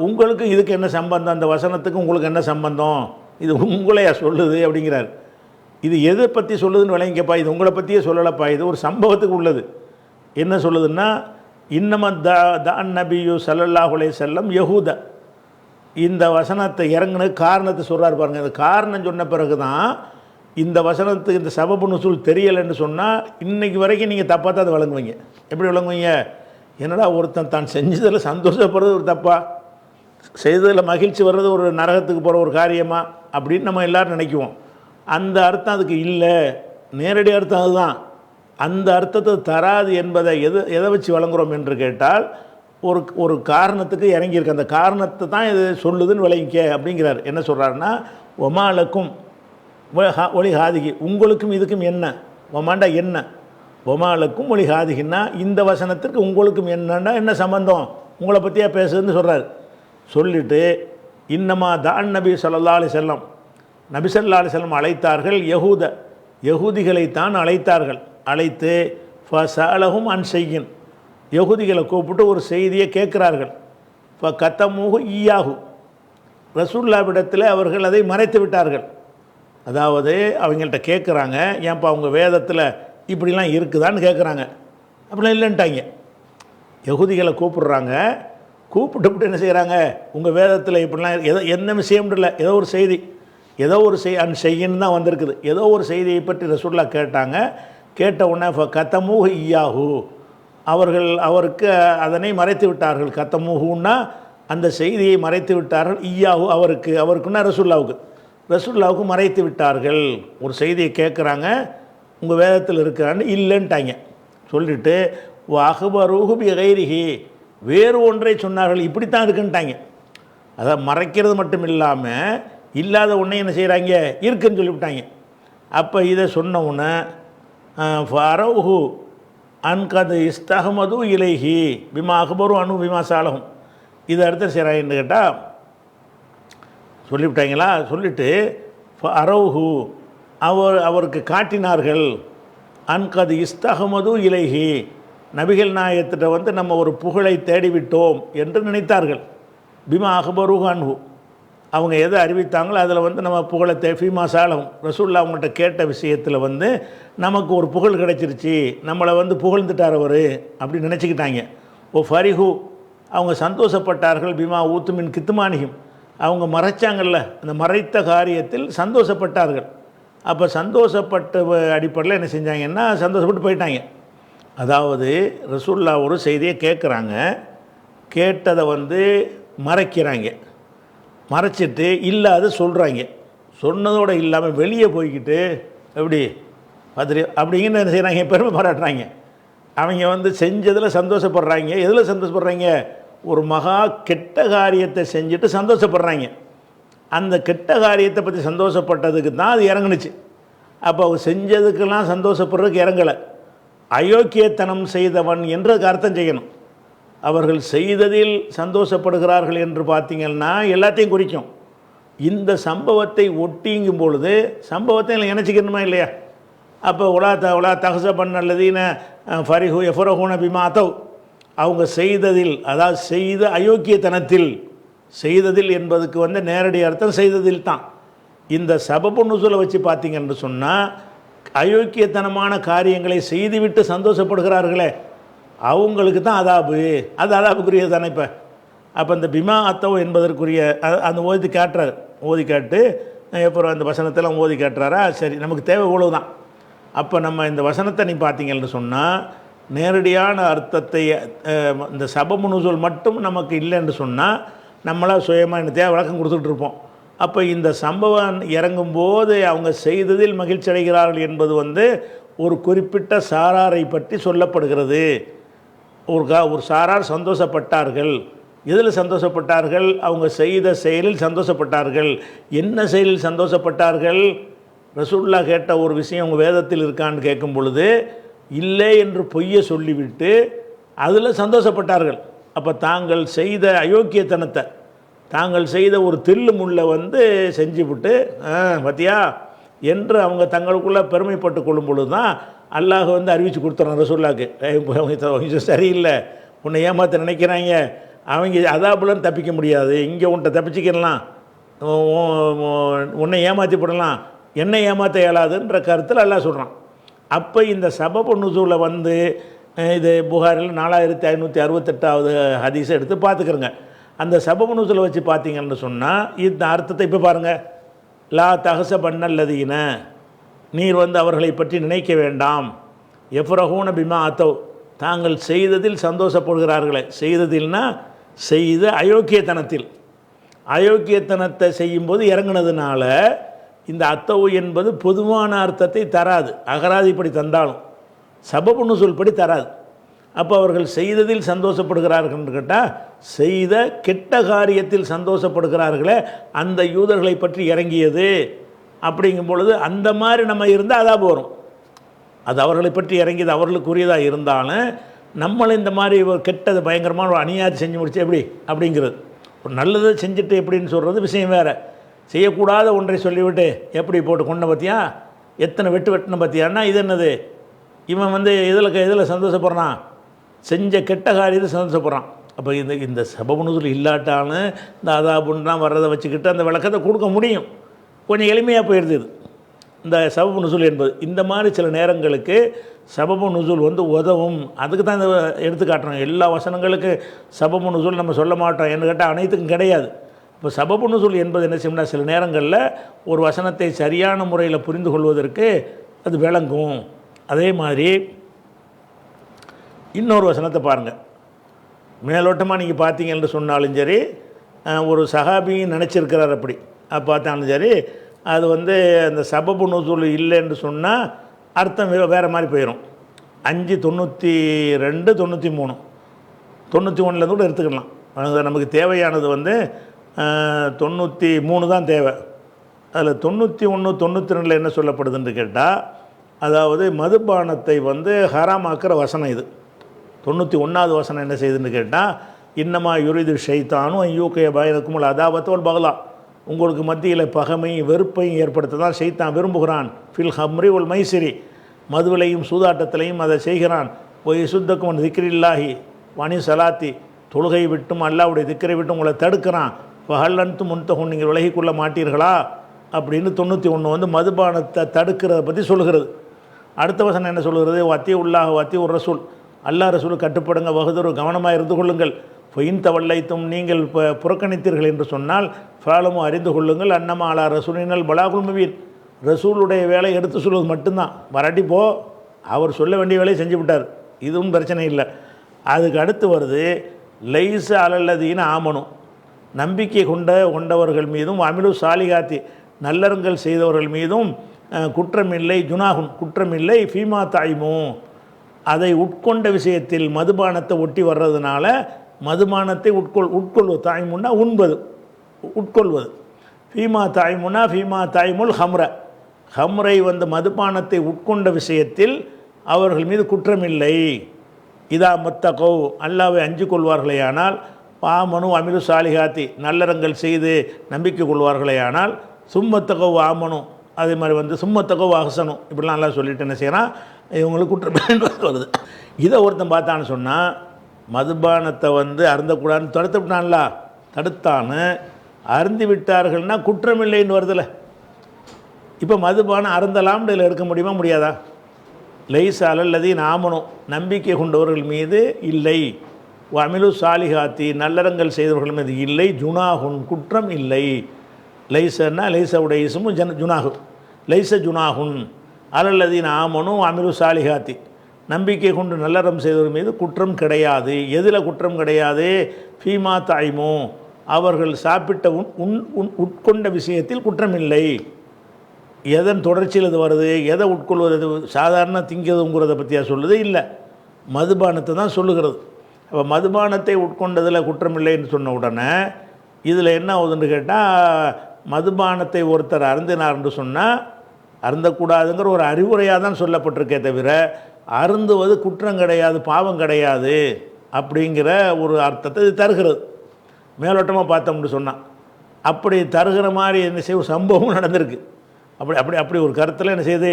உங்களுக்கு இதுக்கு என்ன சம்பந்தம், அந்த வசனத்துக்கு உங்களுக்கு என்ன சம்பந்தம், இது உங்களையா சொல்லுது அப்படிங்கிறார். இது எதை பற்றி சொல்லுதுன்னு விளங்கிக்கப்பா, இது உங்களை பற்றியே சொல்லலப்பா, இது ஒரு சம்பவத்துக்கு உள்ளது. என்ன சொல்லுதுன்னா, இன்னமன் நபியு ஸல்லல்லாஹு அலைஹி வஸல்லம் யஹூத, இந்த வசனத்தை இறங்குனது காரணத்தை சொல்கிறார் பாருங்கள். இந்த காரணம் சொன்ன பிறகு தான் இந்த வசனத்துக்கு இந்த சபபு நுசூல் தெரியலைன்னு சொன்னால் இன்றைக்கி வரைக்கும் நீங்கள் தப்பாக தான் அதை வழங்குவீங்க. எப்படி வழங்குவீங்க? என்னடா ஒருத்தன் தான் செஞ்சதில் சந்தோஷப்படுறது ஒரு தப்பா, செய்ததில் மகிழ்ச்சி வர்றது ஒரு நரகத்துக்கு போகிற ஒரு காரியமா அப்படின்னு நம்ம எல்லோரும் நினைக்குவோம். அந்த அர்த்தம் அதுக்கு இல்லை, நேரடி அர்த்தம் அதுதான். அந்த அர்த்தத்தை தராது என்பதை எதை வச்சு வழங்குகிறோம் என்று கேட்டால், ஒரு காரணத்துக்கு இறங்கியிருக்கு, அந்த காரணத்தை தான் இது சொல்லுதுன்னு விளங்கிக்க அப்படிங்கிறார். என்ன சொல்கிறாருன்னா, ஒமாலக்கும் ஒளி ஹாதிகி, உங்களுக்கும் இதுக்கும் என்ன, ஒமாண்டா என்ன, ஒமாலக்கும் ஒளி ஹாதிகின்னா இந்த வசனத்திற்கு உங்களுக்கும் என்னன்னா என்ன சம்பந்தம், உங்களை பற்றியா பேசுதுன்னு சொல்கிறார். சொல்லிட்டு இன்னமா தான் நபி ஸல்லல்லாஹு அலைஹி வஸல்லம் நபி ஸல்லல்லாஹு அலைஹி வஸல்லம் அழைத்தார்கள் யகூதிகளைத்தான் அழைத்தார்கள். அழைத்து ஃபஸஅலஹும் அன் ஷையின் யகூதிகளை கூப்பிட்டு ஒரு செய்தியை கேட்குறார்கள். கத்தமூஹு ஈயாஹு ரசூலுல்லாஹ்விடத்தில் அவர்கள் அதை மறைத்து விட்டார்கள். அதாவது அவங்கள்ட்ட கேட்குறாங்க, ஏன்ப்பா அவங்க வேதத்தில் இப்படிலாம் இருக்குதான்னு கேட்குறாங்க. அப்படிலாம் இல்லைன்ட்டாங்க. யகூதிகளை கூப்பிடுறாங்க, கூப்பிட்டு என்ன செய்கிறாங்க, உங்கள் வேதத்தில் இப்படிலாம் என்ன விஷயம்னு இல்லை, ஏதோ ஒரு செய்தி அன் செய்யின்னு தான் வந்திருக்குது. ஏதோ ஒரு செய்தியை பற்றி ரசூலுல்லாஹ் கேட்டாங்க. கேட்ட உடனே கத்தமூஹு ஈயாஹு அவருக்கு அதனை மறைத்து விட்டார்கள். கத்தமூஹுன்னா அந்த செய்தியை மறைத்து விட்டார்கள். ஈயாஹு அவருக்குன்னா ரசூலுல்லாஹ்வுக்கு மறைத்து விட்டார்கள். ஒரு செய்தியை கேட்குறாங்க, உங்கள் வேதத்தில் இருக்கிறான்னு இல்லைன்ட்டாங்க. சொல்லிவிட்டு அஹ்பரூஹு பிகைரிஹி வேறு ஒன்றை சொன்னார்கள், இப்படித்தான் இருக்குன்ட்டாங்க. அதாவது மறைக்கிறது மட்டும் இல்லாமல் இல்லாத ஒன்றை என்ன செய்கிறாங்க, இருக்குன்னு சொல்லிவிட்டாங்க. அப்போ இதை சொன்ன உடனே ஃபரௌஹு அன்கது இஸ்தஹமது இலைஹி பிமா அக்பரு அனு பிமா சாலகும் இதை அடுத்து செய்கிறாங்கன்னு கேட்டால் சொல்லிவிட்டாங்களா. சொல்லிவிட்டு அரௌஹு அவருக்கு காட்டினார்கள். அன்கது இஸ்தஹமது இலைஹி நபிகள் நாயகத்திட்ட நம்ம ஒரு புகழை தேடிவிட்டோம் என்று நினைத்தார்கள். பிமா அக்பரு அன்ஹு அவங்க எதை அறிவித்தாங்களோ அதில் நம்ம புகழை ஃபீமா சாலகும் ரசூலுல்லாஹ் அவங்கள்ட்ட கேட்ட விஷயத்தில் நமக்கு ஒரு புகழ் கிடைச்சிருச்சு, நம்மளை புகழ்ந்துட்டார் அவர் அப்படி நினச்சிக்கிட்டாங்க. ஓ ஃபரிஹு அவங்க சந்தோஷப்பட்டார்கள். பிமா ஊத்துமின் கித்துமானியும் அவங்க மறைச்சாங்கல்ல, அந்த மறைத்த காரியத்தில் சந்தோஷப்பட்டார்கள். அப்போ சந்தோஷப்பட்ட அடிப்படையில் என்ன செஞ்சாங்கன்னா சந்தோஷப்பட்டு போயிட்டாங்க. அதாவது ரசூலுல்லாஹ் ஒரு செய்தியை கேட்குறாங்க, கேட்டதை மறைக்கிறாங்க, மறைச்சிட்டு இல்லாத சொல்கிறாங்க. சொன்னதோடு இல்லாமல் வெளியே போய்கிட்டு எப்படி அப்படிங்கிற என்ன செய்கிறாங்க, பெருமை பாராட்டுறாங்க. அவங்க செஞ்சதில் சந்தோஷப்படுறாங்க. எதில் சந்தோஷப்படுறாங்க, ஒரு மகா கெட்ட காரியத்தை செஞ்சுட்டு சந்தோஷப்படுறாங்க. அந்த கெட்ட காரியத்தை பற்றி சந்தோஷப்பட்டதுக்கு தான் அது இறங்குனுச்சு. அப்போ அவங்க செஞ்சதுக்கெல்லாம் சந்தோஷப்படுறதுக்கு இறங்கலை. அயோக்கியத்தனம் செய்தவன் என்று அர்த்தம் செய்யணும். அவர்கள் செய்ததில் சந்தோஷப்படுகிறார்கள் என்று பார்த்தீங்கன்னா எல்லாத்தையும் குறிக்கும். இந்த சம்பவத்தை ஒட்டிங்கும் பொழுது சம்பவத்தை நினச்சிக்கணுமா இல்லையா? அப்போ உலா தகச பண்ணல்லதீன ஃபரிஹு எஃபரஹூன பிமாத்தவ் அவங்க செய்ததில், அதாவது செய்த அயோக்கியத்தனத்தில், செய்ததில் என்பதுக்கு நேரடி அர்த்தம் செய்ததில் தான். இந்த சபபு நுசூலை வச்சு பார்த்தீங்கன்னு சொன்னால் அயோக்கியத்தனமான காரியங்களை செய்துவிட்டு சந்தோஷப்படுகிறார்களே அவங்களுக்கு தான் அது அதாபுக்குரியது தானே. அப்போ இந்த பிமா அத்தவ் என்பதற்குரிய அந்த ஓதி காட்டுறாரு. ஓதி காட்டு அப்புறம் அந்த வசனத்தெல்லாம் ஓதி காட்டுறாரா, சரி நமக்கு தேவை இவ்வளவு தான். அப்போ நம்ம இந்த வசனத்தை நீ பார்த்தீங்கன்னு சொன்னால் நேரடியான அர்த்தத்தை இந்த சபபு நுசூல் மட்டும் நமக்கு இல்லைன்னு சொன்னால் நம்மளால் சுயமாக என்ன தேவை விளக்கம் கொடுத்துட்டு இருப்போம். அப்போ இந்த சம்பவம் இறங்கும்போது அவங்க செய்ததில் மகிழ்ச்சி அடைகிறார்கள் என்பது ஒரு குறிப்பிட்ட சாராரை பற்றி சொல்லப்படுகிறது. ஒரு சாரார் சந்தோஷப்பட்டார்கள். எதில் சந்தோஷப்பட்டார்கள், அவங்க செய்த செயலில் சந்தோஷப்பட்டார்கள். என்ன செயலில் சந்தோஷப்பட்டார்கள், ரசூலுல்லாஹ் கேட்ட ஒரு விஷயம் உங்கள் வேதத்தில் இருக்கான்னு கேட்கும் பொழுது இல்லை என்று பொய்யை சொல்லிவிட்டு அதில் சந்தோஷப்பட்டார்கள். அப்போ தாங்கள் செய்த அயோக்கியத்தனத்தை, தாங்கள் செய்த ஒரு தில்லு முள்ளை செஞ்சுவிட்டு பார்த்தியா என்று அவங்க தங்களுக்குள்ளே பெருமைப்பட்டு கொள்ளும் பொழுது தான் அல்லாஹ் அறிவித்து கொடுத்துறான் ரசூலுல்லாஹ்க்கு. சரியில்லை, உன்னை ஏமாற்ற நினைக்கிறாங்க, அவங்க அதாபுலன்னு தப்பிக்க முடியாது, இங்கே உன்னை தப்பிச்சிக்கலாம், உன்னை ஏமாற்றி போடலாம், என்னை ஏமாற்ற இயலாதுன்ற கருத்தில் அல்லாஹ் சொல்கிறான். அப்போ இந்த சபபு நுசூலை இது புகாரில் 4568வது ஹதீஸை எடுத்து பார்த்துக்கிறங்க. அந்த சபபு நுசூலை வச்சு பார்த்தீங்கன்னு சொன்னால் இந்த அர்த்தத்தை இப்போ பாருங்கள். லா தகச பண்ணல்லதீன நீர் அவர்களை பற்றி நினைக்க வேண்டாம். எஃப்ரஹூன பிமா அத்தவ் தாங்கள் செய்ததில் சந்தோஷப்படுகிறார்களே, செய்ததில்னா செய்த அயோக்கியத்தனத்தில், அயோக்கியத்தனத்தை செய்யும்போது இறங்குனதுனால இந்த அத்தவு என்பது பொதுவான அர்த்தத்தை தராது. அகராதிப்படி தந்தாலும் சபபு நுசூல் படி தராது. அப்போ அவர்கள் செய்ததில் சந்தோஷப்படுகிறார்கள்னு கேட்டால் செய்த கெட்ட காரியத்தில் சந்தோஷப்படுகிறார்களே அந்த யூதர்களை பற்றி இறங்கியது அப்படிங்கும் பொழுது அந்த மாதிரி நம்ம இருந்தால் அதாபு வரும். அது அவர்களை பற்றி இறங்கியது அவர்களுக்குரியதாக இருந்தாலும் நம்மளை இந்த மாதிரி ஒரு கெட்டது பயங்கரமான ஒரு அநியாயம் செஞ்சு முடிச்சு எப்படி அப்படிங்கிறது ஒரு நல்லதை செஞ்சுட்டு எப்படின்னு சொல்கிறது விஷயம் வேறு. செய்யக்கூடாத ஒன்றை சொல்லிவிட்டு எப்படி போட்டு கொண்ட பார்த்தியா, எத்தனை வெட்டின பார்த்தியான்னா இது என்னது, இவன் வந்து எதில் சந்தோஷப்படுறான், செஞ்ச கெட்ட காரியத்தை சந்தோஷப்படுறான். அப்போ இந்த சபபு நுஸூல் இல்லாட்டாலும் இந்த அதாபுன்லாம் வர்றதை வச்சுக்கிட்டு அந்த விளக்கத்தை கொடுக்க முடியும். கொஞ்சம் எளிமையாக போயிடுது இது இந்த சபபு நுஸூல் என்பது. இந்த மாதிரி சில நேரங்களுக்கு சபபு நுஸூல் வந்து உதவும். அதுக்கு தான் இந்த எடுத்து காட்டுறோம். எல்லா வசனங்களுக்கு சபபு நுஸூல் நம்ம சொல்ல மாட்டோம், என்ன கேட்டால் அனைத்துக்கும் கிடையாது. இப்போ சபபு நுஸூல் என்பது என்ன செய்யணும்னா, சில நேரங்களில் ஒரு வசனத்தை சரியான முறையில் புரிந்து கொள்வதற்கு அது விளங்கும். அதே மாதிரி இன்னொரு வசனத்தை பாருங்கள். மேலோட்டமாக நீங்கள் பார்த்தீங்கன்னு சொன்னாலும் சரி, ஒரு சஹாபியும் நினச்சிருக்கிறார் அப்படி பார்த்தாலும் சரி, அது வந்து அந்த சபபு நுஸூல் இல்லைன்னு சொன்னால் அர்த்தம் வேறு மாதிரி போயிடும். 5:92 93 91 கூட எடுத்துக்கலாம். நமக்கு தேவையானது வந்து 93 தான் தேவை. அதில் 91 92 என்ன சொல்லப்படுதுன்னு கேட்டால், அதாவது மதுபானத்தை வந்து ஹராமாக்குற வசனம் இது. 91வது வசனம் என்ன செய்யுதுன்னு கேட்டால், இன்னமா யுரிது ஷைத்தானும் ஐயூக்கைய பயனுக்கும் அதாபத்தோல் பகலா, உங்களுக்கு மத்தியில் பகைமையும் வெறுப்பையும் ஏற்படுத்த தான் ஷைத்தான் விரும்புகிறான். ஃபில் ஹம்ரி உல் மைசிரி, மதுவிலையும் சூதாட்டத்திலையும் அதை செய்கிறான். போய் சுத்தக்கும் திக்ரில்லாஹி வனி சலாத்தி, தொழுகை விட்டும் அல்லாவுடைய திக்கரை விட்டும் உங்களை தடுக்கிறான். பஹல்லன்த்து முன்தகும், நீங்கள் விலகிக்கொள்ள மாட்டீர்களா அப்படின்னு 91 வந்து மதுபானத்தை தடுக்கிறத பற்றி சொல்லுகிறது. அடுத்த வசனம் என்ன சொல்கிறது, வத்தி உள்ளாக வத்தி ஒரு ரசூல், அல்லாஹ் ரசூல் கட்டுப்படுங்க, வகுதொரு கவனமாக இருந்து கொள்ளுங்கள். பொயின் தவல்லைத்தும், நீங்கள் இப்போ புறக்கணித்தீர்கள் என்று சொன்னால் ஃபாலமும் அறிந்து கொள்ளுங்கள், அன்னமா அலா ரசூலினல் பலாகுல் முபீன், ரசூலுடைய வேலை எடுத்து சொல்வது மட்டும்தான். வராட்டி போ, அவர் சொல்ல வேண்டிய வேலையை செஞ்சு விட்டார், இதுவும் பிரச்சனை இல்லை. அதுக்கு அடுத்து வருது லைஸ அலல்லதீன ஆமனும், நம்பிக்கை கொண்டவர்கள் மீதும் அமிலு சாலிகாத்தி, நல்லறங்கள் செய்தவர்கள் மீதும் குற்றமில்லை, ஜுனாகுன் குற்றமில்லை, ஃபீமா தாய்மோ, அதை உட்கொண்ட விஷயத்தில் மதுபானத்தை ஒட்டி வர்றதுனால மதுபானத்தை உட்கொள்வது, தாய்முன்னா உண்பது, உட்கொள்வது. ஃபீமா தாய்முன்னா ஃபீமா தாய்முல் ஹம்ர, ஹம்ரை வந்து மதுபானத்தை உட்கொண்ட விஷயத்தில் அவர்கள் மீது குற்றமில்லை. இதா மத்தகோ, அல்லாவை அஞ்சு கொள்வார்களேயானால், ஆமனு அமிலு சாலிகாத்தி, நல்லறங்கள் செய்து நம்பிக்கை கொள்வார்களேயானால், சும்மத்தகோ ஆமனும், அதே மாதிரி வந்து சும்மத்தகோ அஹ்சனும், இப்படிலாம் நல்லா சொல்லிட்டு என்ன செய்கிறான், இவங்களுக்கு குற்றம் வருது. இதை ஒருத்தன் பார்த்தான்னு சொன்னால், மதுபானத்தை வந்து அருந்தக்கூடாதுன்னு தடுத்துவிட்டான்ல, தடுத்தான்னு அருந்தி விட்டார்கள்னால் குற்றமில்லைன்னு வருதில்ல. இப்போ மதுபானம் அருந்தலாம்னு இதில் எடுக்க முடியுமா, முடியாதா? லைஸ் அலல்லதி நாமனும், நம்பிக்கை கொண்டவர்கள் மீது இல்லை, அமிலு சாலிகாத்தி, நல்லறங்கள் செய்தவர்கள் மீது இல்லை, ஜுனாகுன் குற்றம் இல்லை. லைசன்னா லைசவுடைய இசுமும் ஜுனாகு, லைச ஜுனாகுன் அலல்லதி நாமனும் அமிலு சாலிகாத்தி, நம்பிக்கை கொண்டு நல்லறம் செய்தவர் மீது குற்றம் கிடையாது. எதில் குற்றம் கிடையாது? ஃபீமா தாய்மோ, அவர்கள் சாப்பிட்ட உட்கொண்ட விஷயத்தில் குற்றமில்லை. எதன் தொடர்ச்சியில் இது வருது, எதை உட்கொள்வது, சாதாரண திங்கிறதுங்கிறத பற்றியா சொல்லுது? இல்லை, மதுபானத்தை தான் சொல்லுகிறது. அப்போ மதுபானத்தை உட்கொண்டதில் குற்றமில்லைன்னு சொன்ன உடனே இதில் என்ன ஆகுதுன்னு கேட்டால், மதுபானத்தை ஒருத்தர் அருந்தினார்னு சொன்னால் அருந்தக்கூடாதுங்கிற ஒரு அறிவுரையாக தான் சொல்லப்பட்டிருக்கே தவிர, அருந்துவது குற்றம் கிடையாது, பாவம் கிடையாது அப்படிங்கிற ஒரு அர்த்தத்தை இது தருகிறது. மேலோட்டமாக பார்த்தோம்னு சொன்னால் அப்படி தருகிற மாதிரி என்ன செய்ய சம்பவம் நடந்திருக்கு. அப்படி அப்படி அப்படி ஒரு கருத்தில் என்ன செய்யுது,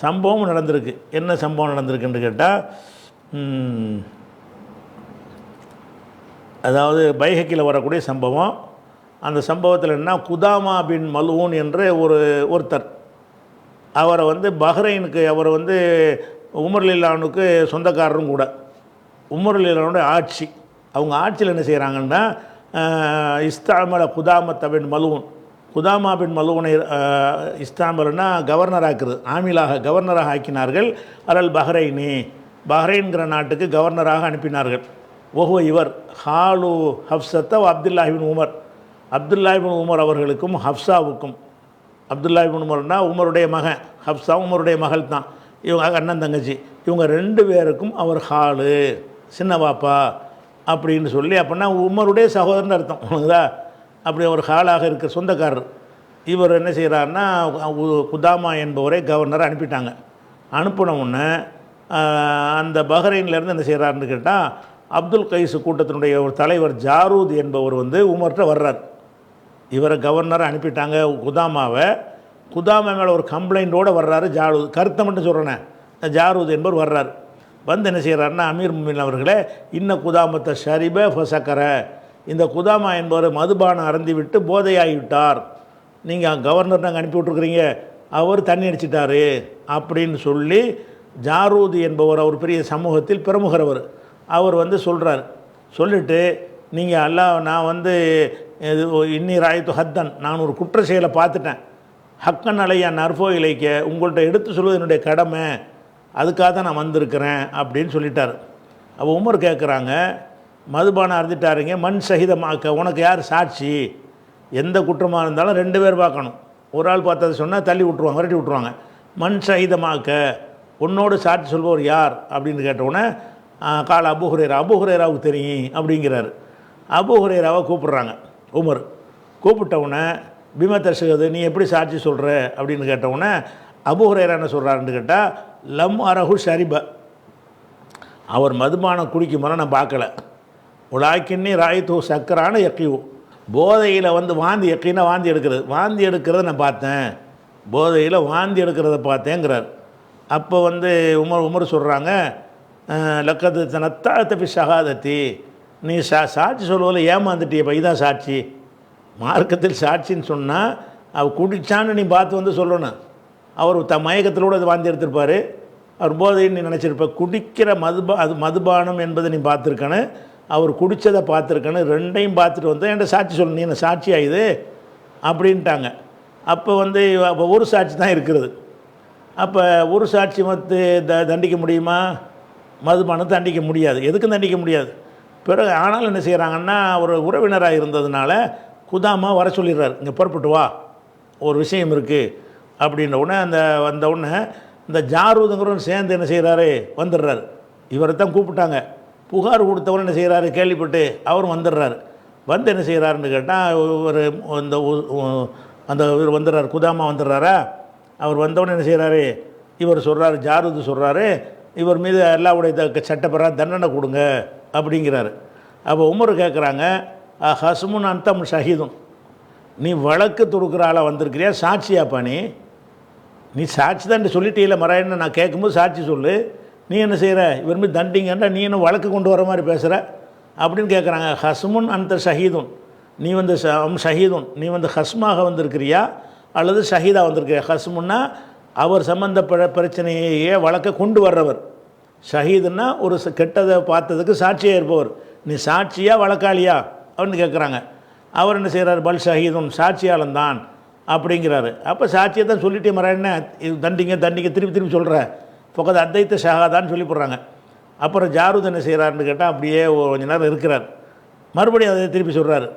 சம்பவம் நடந்திருக்கு. என்ன சம்பவம் நடந்திருக்குன்னு கேட்டால், அதாவது பைஹக்கியில் வரக்கூடிய சம்பவம். அந்த சம்பவத்தில் என்ன, குதாமா பின் மல்ஊன் என்ற ஒருத்தர், அவரை வந்து பஹ்ரைனுக்கு, அவர் வந்து உமர் லில்லானுக்கு சொந்தக்காரரும் கூட. உமர் லில்லானுடைய ஆட்சி, அவங்க ஆட்சியில் என்ன செய்கிறாங்கன்னா, இஸ்தாமல குதாமத் பின் மல்ஊன், குதாமா பின் மல்ஊனை இஸ்தாமல்னா கவர்னராக்குறது, ஆமிலாக கவர்னராக ஆக்கினார்கள். அலல் பஹ்ரைனி, பஹ்ரைன்கிற நாட்டுக்கு கவர்னராக அனுப்பினார்கள். ஓஹோ, இவர் ஹாலு ஹப்சத்த அப்துல்லாஹிபின் உமர், அப்துல்லாஹிபின் உமர் அவர்களுக்கும் ஹப்சாவுக்கும், அப்துல்லாஹிபின் உமர்னா உமருடைய மகன், ஹப்சா உமருடைய மகள் தான், இவங்க அண்ணன் தங்கச்சி, இவங்க 2 பேருக்கும் அவர் ஹாலு, சின்ன பாப்பா அப்படின்னு சொல்லி, அப்படின்னா உமருடைய சகோதரன் அர்த்தம், உனக்குதா? அப்படி ஒரு ஹாலாக இருக்க சொந்தக்காரர். இவர் என்ன செய்கிறாருன்னா, குதாமா என்பவரை கவர்னரை அனுப்பிட்டாங்க. அனுப்பின உடனே அந்த பஹ்ரைன்லேருந்து என்ன செய்கிறாருன்னு கேட்டால், அப்துல் கைஸ் கூட்டத்தினுடைய ஒரு தலைவர் ஜாரூத் என்பவர் வந்து உமர்கிட்ட வர்றார். இவரை கவர்னரை அனுப்பிட்டாங்க குதாமா மேலே ஒரு கம்ப்ளைண்ட்டோடு வர்றாரு ஜாரூத். கருத்தை மட்டும் சொல்கிறேனே, ஜாரூத் என்பவர் வர்றார். வந்து என்ன செய்கிறாருன்னா, அமீர் முமின் அவர்களே, குதாமத்தை ஷரிப ஃபசக்கர, இந்த குதாமா என்பவர் மதுபானம் அருந்தி விட்டு போதையாகிவிட்டார், நீங்கள் கவர்னர் நாங்கள் அனுப்பி விட்ருக்குறீங்க, அவர் தண்ணி அடிச்சிட்டாரு அப்படின்னு சொல்லி ஜாரூத் என்பவர் அவர் பெரிய சமூகத்தில் பிரமுகரவர். அவர் வந்து சொல்கிறார். சொல்லிவிட்டு நீங்கள் நான் வந்து இன்னி ராயத்து ஹத்தன், நான் ஒரு குற்ற செயலை பார்த்துட்டேன், ஹக்கன் அலையா நர்ஃபோ இலைக்க, உங்கள்கிட்ட எடுத்து சொல்வது என்னுடைய கடமை, அதுக்காக தான் நான் வந்திருக்கிறேன் அப்படின்னு சொல்லிட்டார். அப்போ உமர் கேட்குறாங்க, மதுபானம் அருந்திட்டாருங்க, மண் சகிதமாக்க, உனக்கு யார் சாட்சி? எந்த குற்றமாக இருந்தாலும் 2 பேர் பார்க்கணும். ஒரு ஆள் பார்த்ததை சொன்னால் தள்ளி விட்ருவாங்க, விரட்டி விட்ருவாங்க. மண் சகிதமாக்க, உன்னோடு சாட்சி சொல்பவர் யார் அப்படின்னு கேட்டவுடனே கால அபு ஹுரைராவுக்கு தெரியும் அப்படிங்கிறாரு. அபு ஹுரைராவை கூப்பிட்றாங்க உமர். கூப்பிட்டவுடனே பிமத்தர்ஷகது, நீ எப்படி சாட்சி சொல்கிற அப்படின்னு கேட்டவுடனே அபு ஹுரைரா என்ன சொல்கிறாருன்னு கேட்டால், லம் அரஹு ஷரிப, அவர் மதுபானம் குடிக்கும் போது நான் பார்க்கல, உலாக்கின்னி ராயத்து சக்கரான யக்கிவு, போதையில் வந்து வாந்தி வாந்தி எடுக்கிறத நான் பார்த்தேன், போதையில் வாந்தி எடுக்கிறத பார்த்தேங்கிறார். அப்போ வந்து உமர் சொல்கிறாங்க, லக்கது தனத்தாழ்த்தப்பி ஷஹாதத்தி, நீ சாட்சி சொல்வதில் ஏமாந்துட்டியப்பா, இதுதான் சாட்சி. மார்க்கத்தில் சாட்சின்னு சொன்னால் அவர் குடித்தான்னு நீ பார்த்து வந்து சொல்லணும். அவர் மயக்கத்திலோடு அது வாந்தி எடுத்திருப்பார், அவர் போதைன்னு நீ நினச்சிருப்ப. குடிக்கிற மதுபானம் என்பதை நீ பார்த்துருக்கணும், அவர் குடித்ததை பார்த்துருக்கணும், 2ஐயும் பார்த்துட்டு வந்து என்கிட்ட சாட்சி சொல்லணும், நீ என்ன சாட்சி ஆகுது அப்படின்ட்டாங்க. அப்போ வந்து அப்போ ஒரு சாட்சி தான் இருக்கிறது. அப்போ ஒரு சாட்சி வந்து தண்டிக்க முடியுமா? மதுபானம் தண்டிக்க முடியாது, எதுக்கும் தண்டிக்க முடியாது. பிறகு ஆனாலும் என்ன செய்கிறாங்கன்னா, ஒரு உறவினராக இருந்ததுனால குதாமா வர சொல்லிடுறாரு, இங்கே புறப்பட்டு வா, ஒரு விஷயம் இருக்குது அப்படின்ன உடனே வந்த உடனே இந்த ஜாரூதுங்கிறவன் சேர்ந்து என்ன செய்கிறாரு, வந்துடுறாரு. இவரை தான் கூப்பிட்டாங்க. புகார் கொடுத்தவன் என்ன செய்கிறாரு, கேள்விப்பட்டு அவரும் வந்துடுறாரு. வந்து என்ன செய்கிறாருன்னு கேட்டால், ஒரு அந்த இவர் வந்துடுறாரு, குதாமா வந்துடுறாரா. அவர் வந்தவொடனே என்ன செய்கிறாரு, இவர் சொல்கிறாரு, ஜாரூது சொல்கிறாரு, இவர் மீது அல்லாஹ்வுடைய சட்டப்பிரகாரம் தண்டனை கொடுங்க அப்படிங்கிறாரு. அப்போ உமர் கேட்குறாங்க, ஹஸ்முன் அந்தம் ஷஹீதுன், நீ வழக்கு தொடுக்கிற ஆளாக வந்திருக்கிறியா, சாட்சியாப்பா? நீ சாட்சி தான் சொல்லிட்டீல மறைன்னு நான் கேட்கும்போது சாட்சி சொல்லு, நீ என்ன செய்கிற, இவர் மீது தண்டிங்கன்றா நீ என்ன வழக்கு கொண்டு வர மாதிரி பேசுகிற அப்படின்னு கேட்குறாங்க. ஹஸ்முன் அந்த ஷஹீதுன், நீ வந்து ஷஹீதுன், நீ வந்து ஹஸ்மாக வந்திருக்கிறியா அல்லது ஷஹீதாக வந்திருக்கிறியா? ஹஸ்முன்னா அவர் சம்பந்தப்பட்ட பிரச்சனையே வழக்கை கொண்டு வர்றவர், ஷஹீதுன்னா ஒரு கெட்டதை பார்த்ததுக்கு சாட்சியாக இருப்பவர். நீ சாட்சியா வழக்காளியா அப்படின்னு கேட்குறாங்க. அவர் என்ன செய்கிறார், பல் ஷஹீதுன், சாட்சியாளந்தான் அப்படிங்கிறாரு. அப்போ சாட்சியை தான் சொல்லிட்டே மறைன்னா இது தண்டிங்க திருப்பி சொல்கிற பக்கத்து அத்தைத்த ஷஹாதான்னு சொல்லி போடுறாங்க. அப்புறம் ஜாரூத் என்ன செய்கிறாருன்னு கேட்டால் அப்படியே கொஞ்ச நேரம் இருக்கிறார், மறுபடியும் அதை திருப்பி சொல்கிறாரு.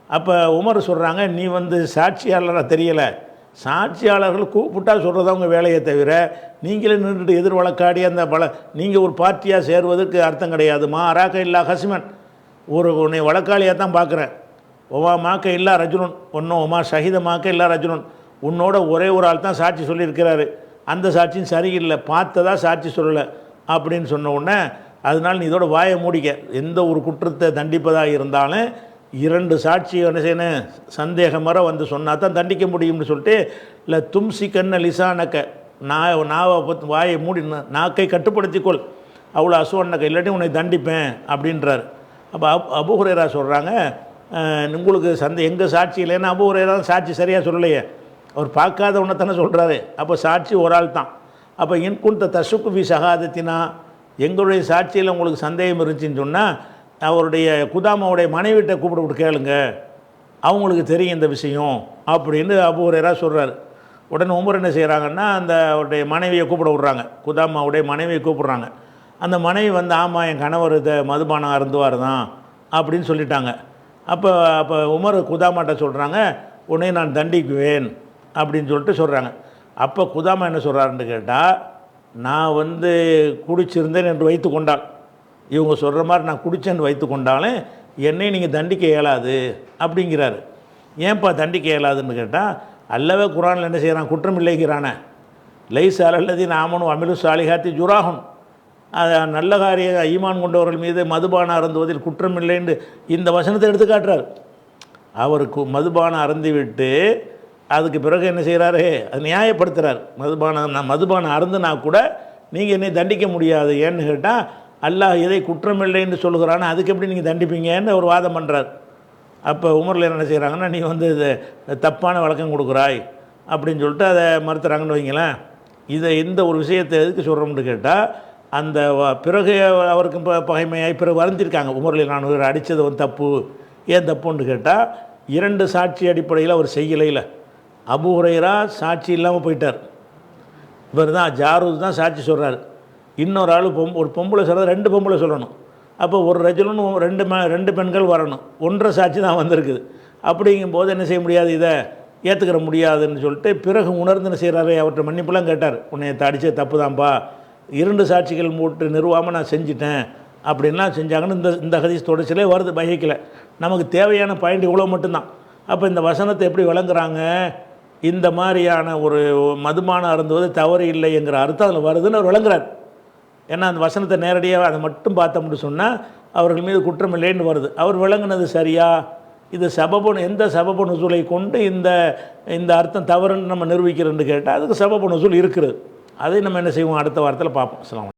அப்போ உமர் சொல்கிறாங்க, நீ வந்து சாட்சியாளராக தெரியலை, சாட்சியாளர்கள் கூப்பிட்டா சொல்கிறதா உங்கள் வேலையை தவிர நீங்களே நின்றுட்டு எதிர் வழக்காடி அந்த நீங்கள் ஒரு பார்ட்டியாக சேருவதற்கு அர்த்தம் கிடையாதுமா. அராக்க இல்லா ஹஸ்மன், உன்னை வழக்காளியாக தான் பார்க்குறேன். ஒமா மாக்க இல்லா ரஜுனன், ஒன்றும் ஒமா ஷஹீத மாக்க இல்லா ரஜுனன், உன்னோட ஒரே ஒரு ஆள் தான் சாட்சி சொல்லியிருக்கிறாரு, அந்த சாட்சியும் சரியில்லை, பார்த்ததா சாட்சி சொல்லலை அப்படின்னு சொன்ன உடனே, அதனால் நீ இதோட வாயை மூடிக்க, எந்த ஒரு குற்றத்தை தண்டிப்பதாக இருந்தாலும் 2 சாட்சி என்ன செய்யணும், சந்தேகம் வர வந்து சொன்னால் தான் தண்டிக்க முடியும்னு சொல்லிட்டு, இல்லை தும்சி கண்ண லிசானக்க, நாவை வாயை மூடி நாக்கை கட்டுப்படுத்திக்கொள், அவ்வளோ அசுவன்னக்க, இல்லாட்டி உன்னை தண்டிப்பேன் அப்படின்றார். அப்போ அபு ஹுரைரா சொல்கிறாங்க, உங்களுக்கு எங்கள் சாட்சி இல்லைன்னா அபு ஹுரைரா சாட்சி சரியாக சொல்லலையே, அவர் பார்க்காத ஒன்றை தானே சொல்கிறாரு, அப்போ சாட்சி ஒரு ஆள் தான். அப்போ இன்குந்த தசுக்கு வி சகாதத்தினா, எங்களுடைய சாட்சியில் உங்களுக்கு சந்தேகம் இருந்துச்சின்னு சொன்னால் அவருடைய குதாமாவுடைய மனைவிட்ட கூப்பிட்டு கேளுங்க, அவங்களுக்கு தெரியும் இந்த விஷயம் அப்படின்னு அபு ஹுரைரா சொல்கிறார். உடனே உமர் என்ன செய்கிறாங்கன்னா, அந்த அவருடைய மனைவியை கூப்பிட விட்றாங்க, குதாமாவுடைய மனைவியை கூப்பிட்றாங்க. அந்த மனைவி வந்து, ஆமாம் என் கணவர் மதுபானம் அருந்துவார் தான் அப்படின்னு சொல்லிட்டாங்க. அப்போ உமர் குதாமாட்ட சொல்கிறாங்க, உன்னை நான் தண்டிக்குவேன் அப்படின்னு சொல்லிட்டு சொல்கிறாங்க. அப்போ குதாமா என்ன சொல்கிறாருன்னு கேட்டால், நான் வந்து குடிச்சிருந்தேன் என்று வைத்து கொண்டால், இவங்க சொல்கிற மாதிரி நான் குடித்தேன்னு வைத்து கொண்டாலும் என்னை நீங்கள் தண்டிக்க இயலாது அப்படிங்கிறாரு. ஏன்ப்பா தண்டிக்க இயலாதுன்னு கேட்டால், அல்லவே குரானில் என்ன செய்கிறான், குற்றம் இல்லைங்கிறானே, லைஸ் அலல்லதி நாமனும் அமிலு சாலிஹாத்தி ஜுராகுன், நல்ல காரிய ஈமான் கொண்டவர்கள் மீது மதுபானம் அருந்துவதில் குற்றம் இல்லைன்னு இந்த வசனத்தை எடுத்து காட்டுறார். அவருக்கு மதுபானம் அருந்தி விட்டு அதுக்கு பிறகு என்ன செய்கிறாரு, அது நியாயப்படுத்துகிறார். நான் மதுபானம் அருந்துனா கூட நீங்கள் என்னை தண்டிக்க முடியாது. ஏன்னு கேட்டால் அல்லாஹ் எதை குற்றம் இல்லைன்னு சொல்லுகிறான்னு அதுக்கு எப்படி நீங்கள் தண்டிப்பீங்கன்னு ஒரு வாதம் பண்ணுறார். அப்போ உமரில் என்ன செய்கிறாங்கன்னா, நீ வந்து இது தப்பான வழக்கம் கொடுக்குறாய் அப்படின்னு சொல்லிட்டு அதை மறுத்துறாங்கன்னு வைங்களேன். இந்த ஒரு விஷயத்தை எதுக்கு சொல்கிறோம்னு கேட்டால், அந்த பிறகு அவருக்கு பகைமையாகி பிறகு வருந்திருக்காங்க. உமரில் நான் அடித்தது வந்து தப்பு. ஏன் தப்புன்னு கேட்டால், 2 சாட்சி அடிப்படையில் அவர் செய்யலையில். அபூ ஹுரைரா சாட்சி இல்லாமல் போயிட்டார். இவர் தான் ஜாரூத் தான் சாட்சி சொல்கிறார். இன்னொரு ஆள் ஒரு பொம்பளை சொல்கிறது, 2 பொம்பளை சொல்லணும். அப்போ ஒரு ரஜுலுன்னு 2 பெண்கள் வரணும். 1.5 சாட்சி தான் வந்திருக்குது. அப்படிங்கும்போது என்ன செய்ய முடியாது, இதை ஏற்றுக்கிற முடியாதுன்னு சொல்லிட்டு பிறகு உணர்ந்து என்ன செய்கிறாரு, அவர்கிட்ட மன்னிப்புலாம் கேட்டார். உன்னை அடித்த தப்பு தான்ப்பா, 2 சாட்சிகள் மூட்டு நிறுவாமல் நான் செஞ்சிட்டேன் அப்படின்லாம் செஞ்சாங்கன்னு இந்த ஹதீஸ் தொடர்ச்சியிலே வருது பைஹிக்கில். நமக்கு தேவையான பாயிண்ட் இவ்வளோ மட்டும்தான். அப்போ இந்த வசனத்தை எப்படி விளங்குறாங்க, இந்த மாதிரியான ஒரு மதுபானம் அருந்துவது தவறு இல்லைங்கிற அர்த்தம் அதில் வருதுன்னு அவர் விளங்குறார். ஏன்னா அந்த வசனத்தை நேரடியாக அதை மட்டும் பார்த்தோம்னு சொன்னால் அவர்கள் மீது குற்றம் இல்லைன்னு வருது. அவர் விளங்குனது சரியா, இது எந்த சபபு நுசூலை கொண்டு இந்த அர்த்தம் தவறுன்னு நம்ம நிரூபிக்கிறோன்னு கேட்டால் அதுக்கு சபபு நுசூல் இருக்கிறது. அதை நம்ம என்ன செய்வோம், அடுத்த வாரத்தில் பார்ப்போம். அஸ்ஸலாமு அலைக்கும்.